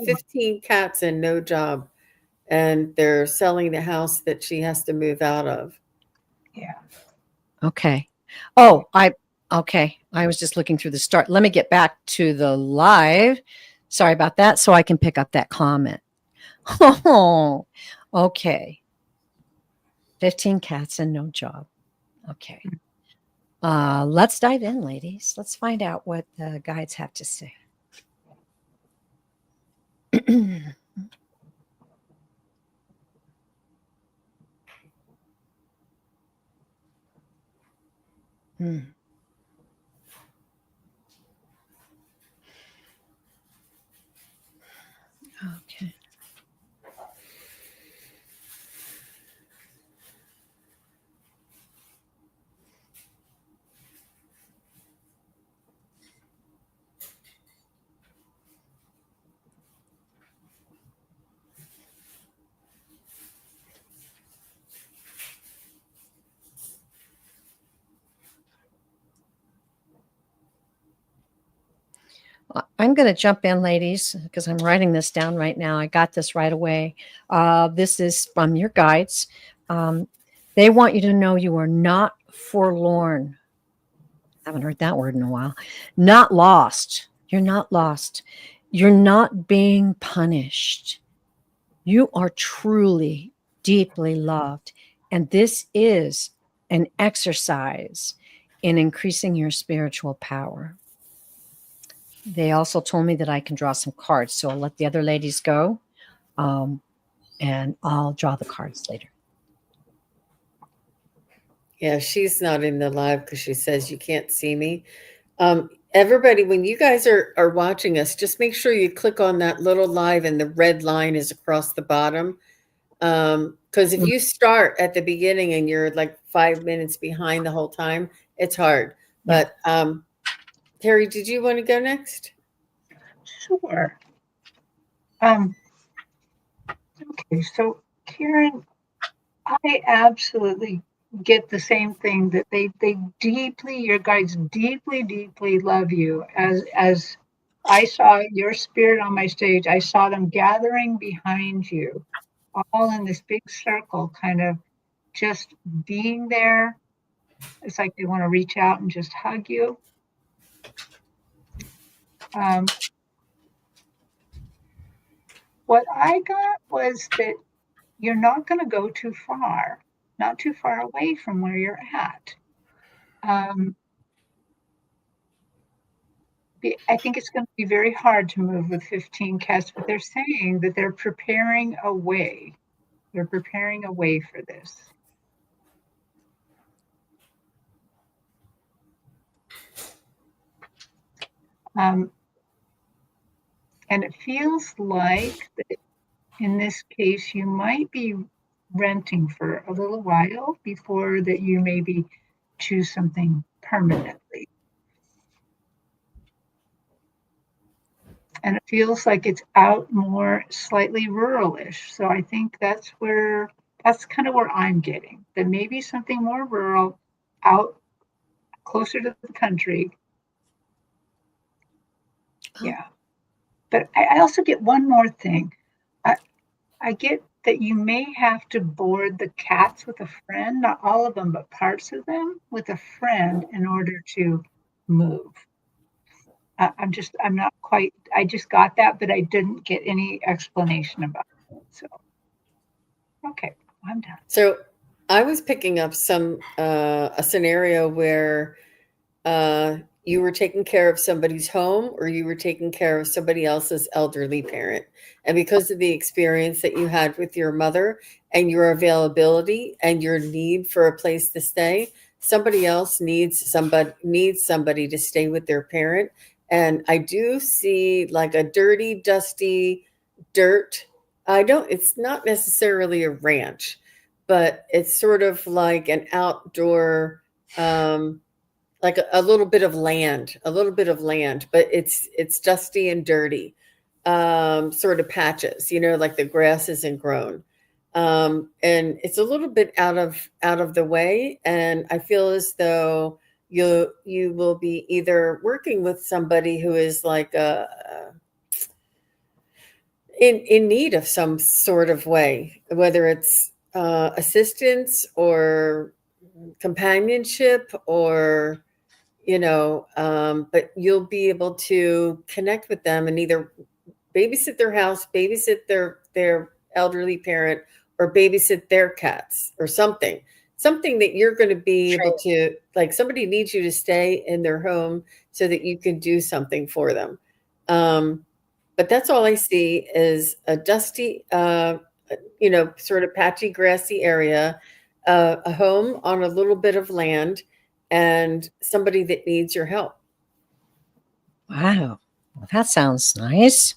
15 cats and no job, and they're selling the house that she has to move out of. Yeah. Okay. Oh, okay. I was just looking through the start. Let me get back to the live. Sorry about that. So I can pick up that comment. Oh, okay. 15 cats and no job. Okay. Let's dive in, ladies. Let's find out what the guides have to say. Okay. I'm going to jump in, ladies, because I'm writing this down right now. I got this right away. This is from your guides. They want you to know you are not forlorn. I haven't heard that word in a while. Not lost. You're not lost. You're not being punished. You are truly, deeply loved. And this is an exercise in increasing your spiritual power. They also told me that I can draw some cards, so I'll let the other ladies go, and I'll draw the cards later. Yeah, she's not in the live because she says you can't see me. Everybody, when you guys are watching us, just make sure you click on that little live and the red line is across the bottom. Because if you start at the beginning and you're like 5 minutes behind the whole time, it's hard. Yeah. But Terry, did you want to go next? Sure. Okay, so Karen, I absolutely get the same thing, that they deeply, your guides deeply love you. As I saw your spirit on my stage, I saw them gathering behind you, all in this big circle, kind of just being there. It's like they want to reach out and just hug you. What I got was that you're not going to go too far, not too far away from where you're at. I think it's going to be very hard to move with 15 cats, but they're saying that they're preparing a way. They're preparing a way for this. And it feels like that in this case, you might be renting for a little while before that you maybe choose something permanently. And it feels like it's out more slightly rural-ish. So I think that's kind of where I'm getting, that maybe something more rural, out closer to the country, Yeah. But I also get one more thing. I get that you may have to board the cats with a friend, not all of them, but parts of them with a friend in order to move. I'm not quite, I just got that, but I didn't get any explanation about it. So, okay, I'm done. So I was picking up a scenario where you were taking care of somebody's home or you were taking care of somebody else's elderly parent. And because of the experience that you had with your mother and your availability and your need for a place to stay, somebody else needs somebody to stay with their parent. And I do see like a dirty, dusty dirt. It's not necessarily a ranch, but it's sort of like an outdoor, like a little bit of land, but it's dusty and dirty, sort of patches, like the grass isn't grown, and it's a little bit out of the way. And I feel as though you will be either working with somebody who is like in need of some sort of way, whether it's assistance or companionship or but you'll be able to connect with them and either babysit their house, babysit their elderly parent, or babysit their cats or something that you're going to be able to, like, somebody needs you to stay in their home so that you can do something for them. But that's all I see is a dusty, sort of patchy, grassy area, a home on a little bit of land, and somebody that needs your help. Wow. Well, that sounds nice.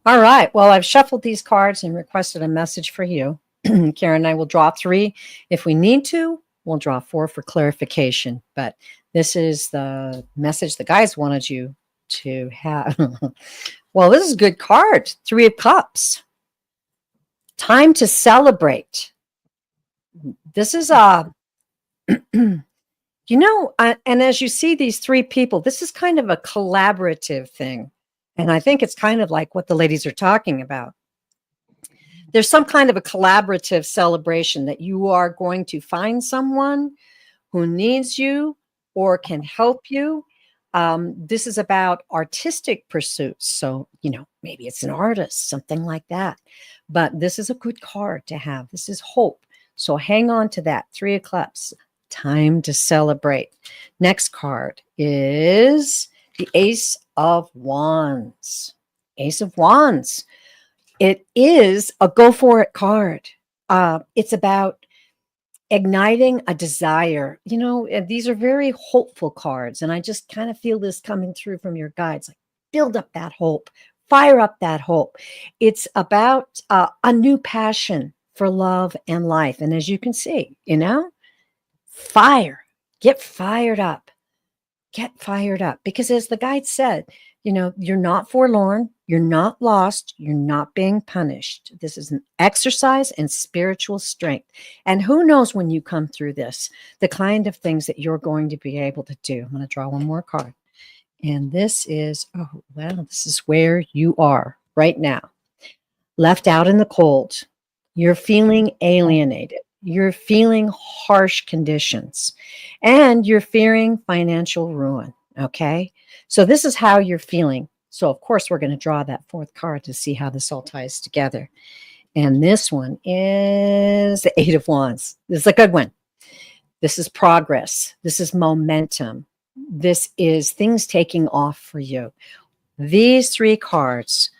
All right. Well, I've shuffled these cards and requested a message for you. Karen and I will draw 3. If we need to, we'll draw 4 for clarification. But this is the message the guys wanted you to have. Well, this is a good card. 3 of Cups. Time to celebrate. This is and as you see these 3 people, this is kind of a collaborative thing. And I think it's kind of like what the ladies are talking about. There's some kind of a collaborative celebration that you are going to find someone who needs you or can help you. This is about artistic pursuits. So, maybe it's an artist, something like that. But this is a good card to have. This is hope. So hang on to that. 3 of Cups. Time to celebrate. Next card is the Ace of Wands. Ace of Wands. It is a go for it card. It's about igniting a desire. These are very hopeful cards. And I just kind of feel this coming through from your guides. Like, build up that hope. Fire up that hope. It's about a new passion for love and life. And as you can see, fire. Get fired up. Get fired up. Because as the guide said, you're not forlorn. You're not lost. You're not being punished. This is an exercise in spiritual strength. And who knows when you come through this, the kind of things that you're going to be able to do. I'm going to draw one more card. And this is where you are right now. Left out in the cold. You're feeling alienated. You're feeling harsh conditions. And you're fearing financial ruin. Okay? So this is how you're feeling. So, of course, we're going to draw that 4th card to see how this all ties together. And this one is the 8 of Wands. This is a good one. This is progress. This is momentum. This is things taking off for you. These 3 cards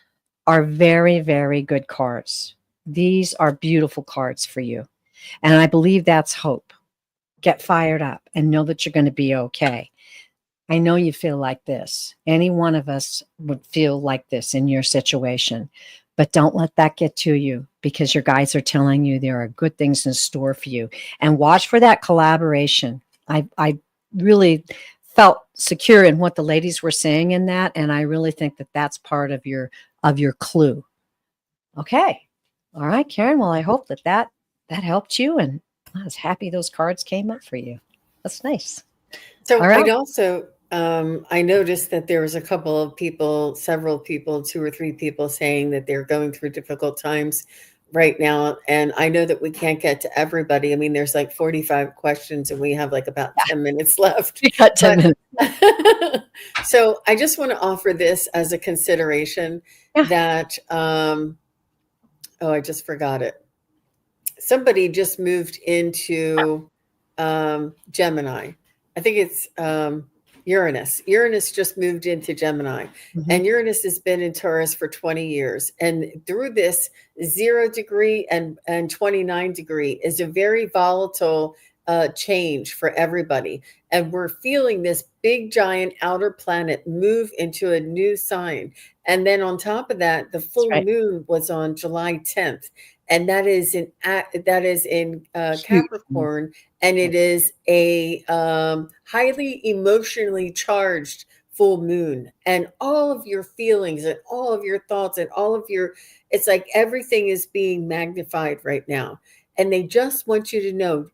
are very, very good cards. These are beautiful cards for you. And I believe that's hope. Get fired up and know that you're going to be okay. I know you feel like this. Any one of us would feel like this in your situation. But don't let that get to you, because your guides are telling you there are good things in store for you. And watch for that collaboration. I really felt secure in what the ladies were saying in that. And I really think that that's part of your clue. Okay. All right, Karen. Well, I hope that helped you. And I was happy those cards came up for you. That's nice. So All right. I'd also I noticed that there was a couple of people, several people, 2 or 3 people saying that they're going through difficult times right now, and I know that we can't get to everybody. I mean, there's like 45 questions, and we have like about 10 minutes left. We got 10 But minutes. so I just want to offer this as a consideration Yeah. that, oh, I just forgot it. Somebody just moved into Gemini. I think it's Uranus. Uranus just moved into Gemini, and Uranus has been in Taurus for 20 years. And through this 0 degree and 29 degree is a very volatile change for everybody. And we're feeling this big giant outer planet move into a new sign. And then on top of that, the full right. moon was on July 10th, and that is in Huge. Capricorn, and it is a highly emotionally charged full moon, and all of your feelings and all of your thoughts and all of your, it's like everything is being magnified right now, and they just want you to know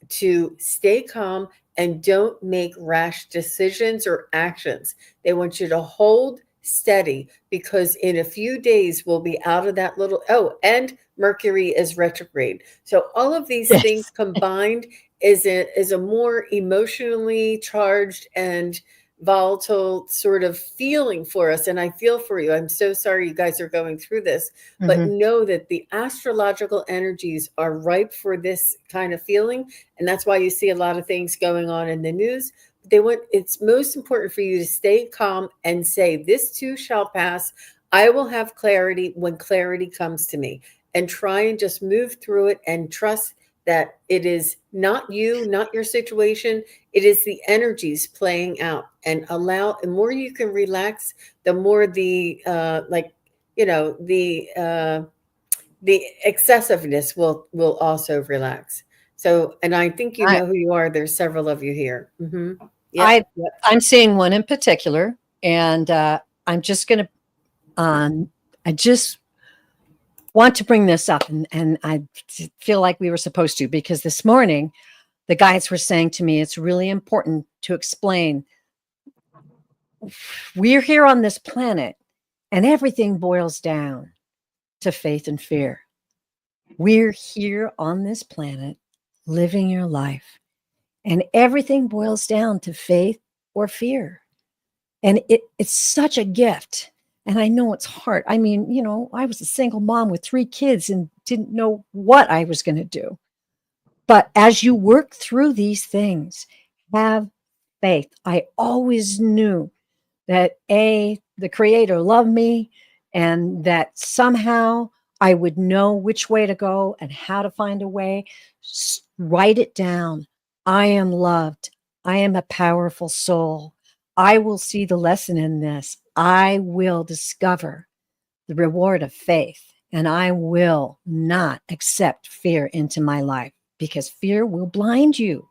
to stay calm and don't make rash decisions or actions. They want you to hold steady, because in a few days we'll be out of that little, oh, and Mercury is retrograde. So all of these things Yes. combined is a more emotionally charged and volatile sort of feeling for us. And I feel for you. I'm so sorry you guys are going through this, but know that the astrological energies are ripe for this kind of feeling. And that's why you see a lot of things going on in the news. It's most important for you to stay calm and say, this too shall pass. I will have clarity when clarity comes to me, and try and just move through it and trust that it is not you, not your situation. It is the energies playing out, and allow, the more you can relax, the more the the excessiveness will also relax. So, and I think you I, know who you are. There's several of you here. I, Yep. Yep. I'm seeing one in particular, and I'm just going to, I just want to bring this up, and I feel like we were supposed to, because this morning the guides were saying to me, it's really important to explain we're here on this planet and everything boils down to faith and fear. We're here on this planet living your life, and everything boils down to faith or fear. And it's such a gift. And I know it's hard. I mean, I was a single mom with 3 kids and didn't know what I was going to do. But as you work through these things, have faith. I always knew that the creator loved me, and that somehow I would know which way to go and how to find a way. Write it down. I am loved. I am a powerful soul. I will see the lesson in this. I will discover the reward of faith, and I will not accept fear into my life, because fear will blind you.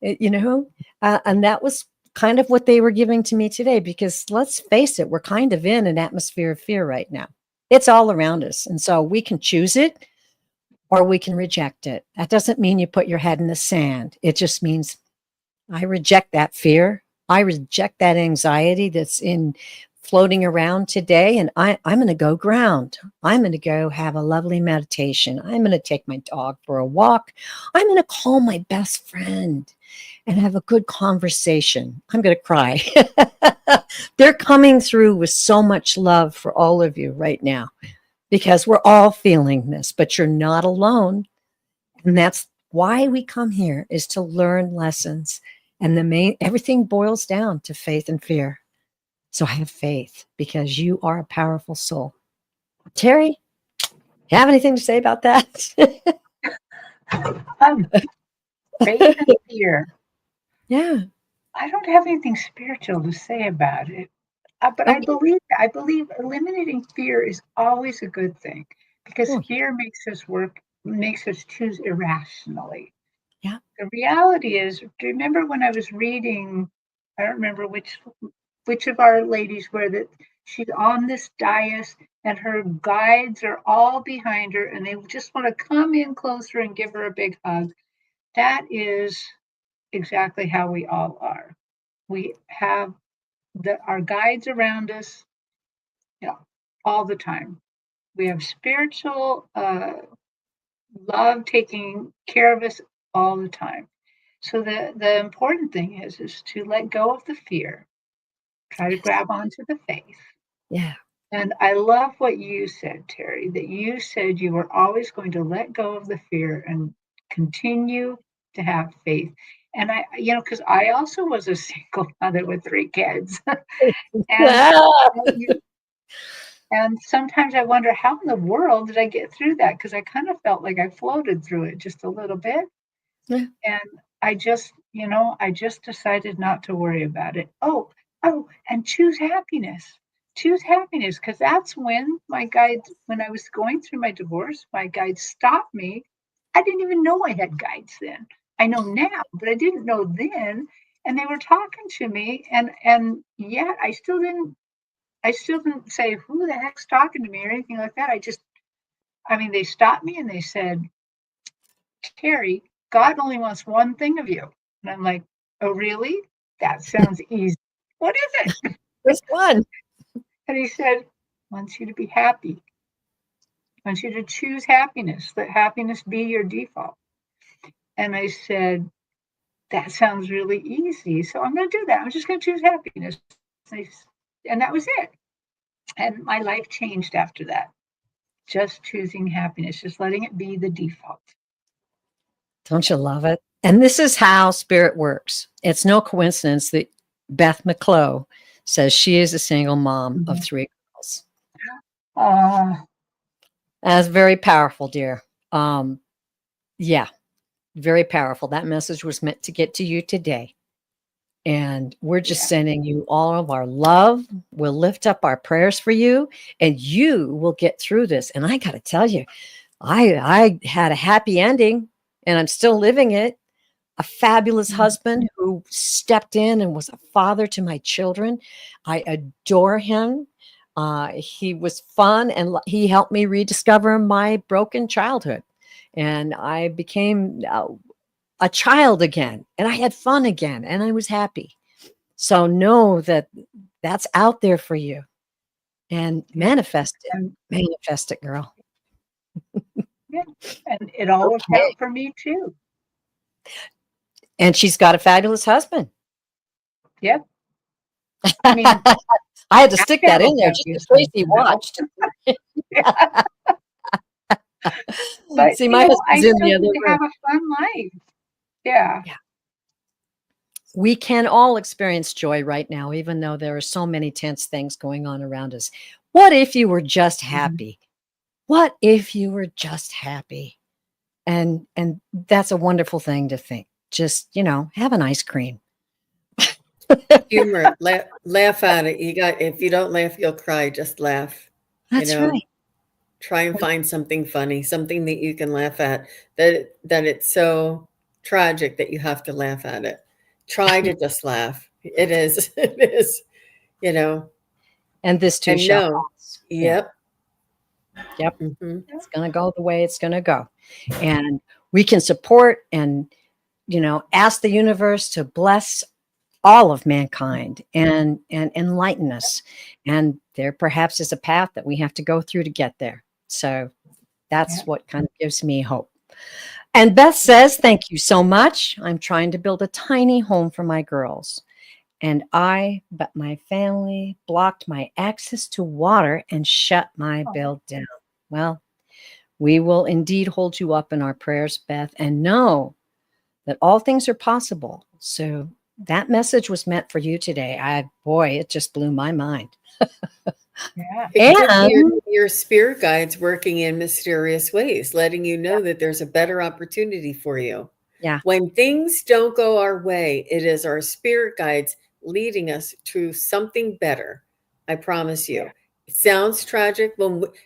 And that was kind of what they were giving to me today, because let's face it, we're kind of in an atmosphere of fear right now. It's all around us. And so we can choose it or we can reject it. That doesn't mean you put your head in the sand. It just means I reject that fear. I reject that anxiety that's in floating around today. And I'm going to go ground. I'm going to go have a lovely meditation. I'm going to take my dog for a walk. I'm going to call my best friend and have a good conversation. I'm going to cry. They're coming through with so much love for all of you right now, because we're all feeling this, but you're not alone. And that's why we come here, is to learn lessons. And everything boils down to faith and fear. So have faith, because you are a powerful soul. Terri, you have anything to say about that? Faith and fear. Yeah. I don't have anything spiritual to say about it, but Okay. I believe eliminating fear is always a good thing, because Oh, fear makes us choose irrationally. yeah. The reality is, do you remember when I was reading? I don't remember which of our ladies were that she's on this dais and her guides are all behind her and they just want to come in closer and give her a big hug. That is exactly how we all are. We have our guides around us, all the time. We have spiritual love taking care of us all the time. So the important thing is to let go of the fear, try to grab onto the faith. Yeah. And I love what you said, Terri, that you said you were always going to let go of the fear and continue to have faith. And because I also was a single mother with 3 kids. and And sometimes I wonder how in the world did I get through that? Because I kind of felt like I floated through it just a little bit. Yeah. And I just decided not to worry about it. Oh, and choose happiness. Choose happiness, because that's when when I was going through my divorce, my guide stopped me. I didn't even know I had guides then. I know now, but I didn't know then. And they were talking to me, and yet I still didn't say who the heck's talking to me or anything like that. They stopped me and they said, Terri, God only wants one thing of you. And I'm like, oh, really? That sounds easy. What is it? Which one? And he said, wants you to be happy. Wants you to choose happiness. Let happiness be your default. And I said, that sounds really easy. So I'm going to do that. I'm just going to choose happiness. And that was it. And my life changed after that. Just choosing happiness, just letting it be the default. Don't you love it? And this is how spirit works. It's no coincidence that Beth McClough says she is a single mom of 3 girls. That's very powerful, dear. Yeah, very powerful. That message was meant to get to you today. And we're just sending you all of our love. We'll lift up our prayers for you, and you will get through this. And I got to tell you, I had a happy ending, and I'm still living it. A fabulous husband who stepped in and was a father to my children. I adore him. He was fun, and he helped me rediscover my broken childhood. And I became a child again, and I had fun again, and I was happy. So know that that's out there for you, and manifest it, girl. Yeah, and it all worked out for me too. And she's got a fabulous husband. Yep. I mean, I had to stick that in there just in case he watched. But see, my husband's in the other room. Have a fun life. Yeah. We can all experience joy right now, even though there are so many tense things going on around us. What if you were just happy? What if you were just happy? And that's a wonderful thing to think. Just, have an ice cream. Humor, laugh at it. If you don't laugh, you'll cry. Just laugh. That's right. Try and find something funny, something that you can laugh at. That it's so tragic that you have to laugh at it. Try to just laugh. It is. And this too shall pass. Yep. Yep. It's going to go the way it's going to go. And we can support and, ask the universe to bless all of mankind and enlighten us. And there perhaps is a path that we have to go through to get there. So that's what kind of gives me hope. And Beth says, thank you so much. I'm trying to build a tiny home for my girls. But my family blocked my access to water and shut my bill down. Well, we will indeed hold you up in our prayers, Beth, and know that all things are possible. So that message was meant for you today. It just blew my mind. And your spirit guides working in mysterious ways, letting you know that there's a better opportunity for you. Yeah. When things don't go our way, it is our spirit guides leading us to something better. I promise you. It sounds tragic.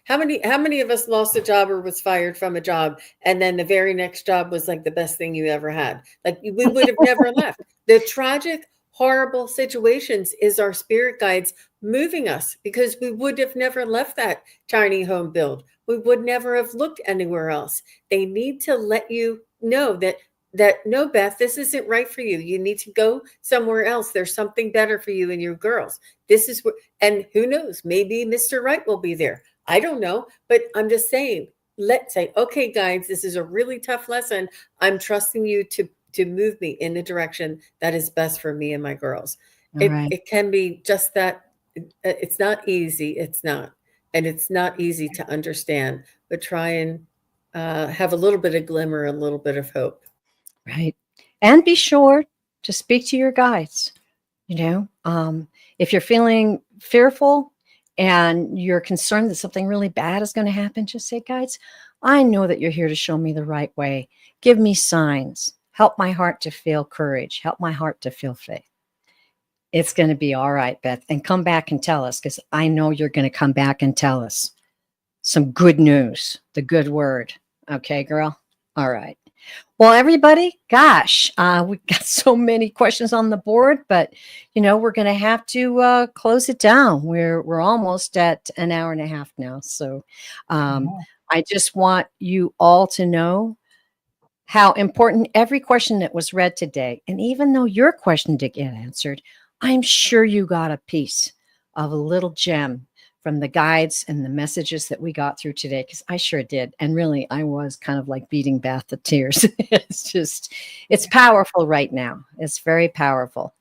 How many of us lost a job or was fired from a job, and then the very next job was like the best thing you ever had? Like we would have never left. The tragic, horrible situations is our spirit guides moving us, because we would have never left that tiny home build. We would never have looked anywhere else. They need to let you know that that, no, Beth, this isn't right for you. You need to go somewhere else. There's something better for you and your girls. This is what, and who knows, maybe Mr. Right will be there. I don't know, but I'm just saying, let's say, okay, guys, this is a really tough lesson. I'm trusting you to move me in the direction that is best for me and my girls. It can be just that. It's not easy. It's not. And it's not easy to understand, but try and have a little bit of glimmer, a little bit of hope. Right. And be sure to speak to your guides. If you're feeling fearful and you're concerned that something really bad is going to happen, just say, guides, I know that you're here to show me the right way. Give me signs. Help my heart to feel courage. Help my heart to feel faith. It's going to be all right, Beth. And come back and tell us, because I know you're going to come back and tell us some good news, the good word. Okay, girl? All right. Well, everybody, gosh, we've got so many questions on the board, but, we're going to have to close it down. We're almost at an hour and a half now. So I just want you all to know how important every question that was read today, and even though your question did get answered, I'm sure you got a piece of a little gem from the guides and the messages that we got through today, because I sure did. And really, I was kind of like beating Beth to tears. It's powerful right now. It's very powerful.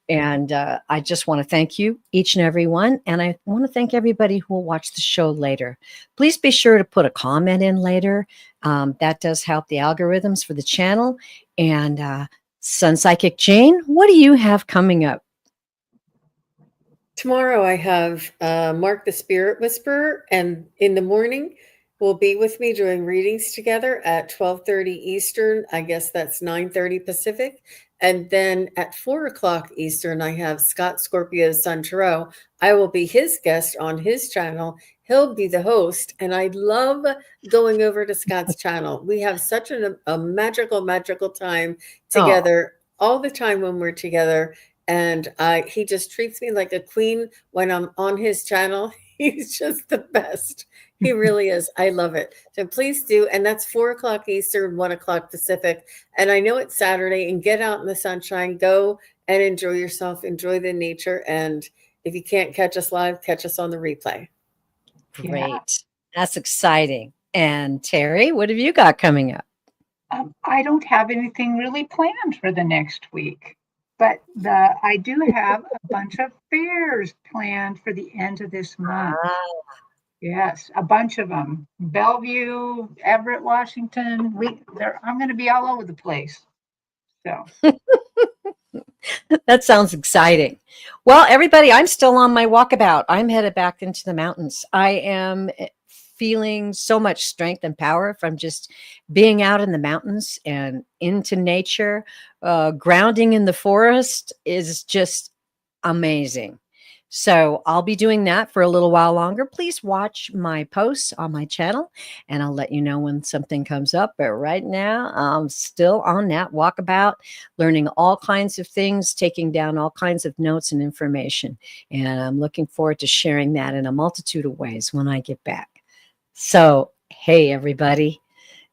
And I just want to thank you, each and every one. And I want to thank everybody who will watch the show later. Please be sure to put a comment in later. That does help the algorithms for the channel. And SunPsychic Jean, what do you have coming up? Tomorrow I have Mark the Spirit Whisperer, and in the morning will be with me doing readings together at 12:30 Eastern. I guess that's 9:30 Pacific. And then at 4 o'clock Eastern, I have Scott Scorpio's son, Tarot. I will be his guest on his channel. He'll be the host. And I love going over to Scott's channel. We have such a magical, magical time together all the time when we're together. And he just treats me like a queen when I'm on his channel. He's just the best. He really is. I love it. So please do. And that's 4 o'clock Eastern, 1 o'clock Pacific. And I know it's Saturday, and get out in the sunshine. Go and enjoy yourself. Enjoy the nature. And if you can't catch us live, catch us on the replay. Great. Yeah. That's exciting. And Terry, what have you got coming up? I don't have anything really planned for the next week. But I do have a bunch of fairs planned for the end of this month. Yes, a bunch of them. Bellevue, Everett, Washington. I'm going to be all over the place. So that sounds exciting. Well, everybody, I'm still on my walkabout. I'm headed back into the mountains. I am feeling so much strength and power from just being out in the mountains and into nature. Grounding in the forest is just amazing. So I'll be doing that for a little while longer. Please watch my posts on my channel, and I'll let you know when something comes up. But right now, I'm still on that walkabout, learning all kinds of things, taking down all kinds of notes and information. And I'm looking forward to sharing that in a multitude of ways when I get back. So, hey, everybody,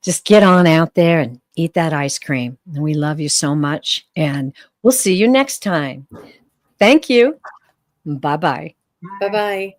just get on out there and eat that ice cream. And we love you so much. And we'll see you next time. Thank you. Bye-bye. Bye-bye.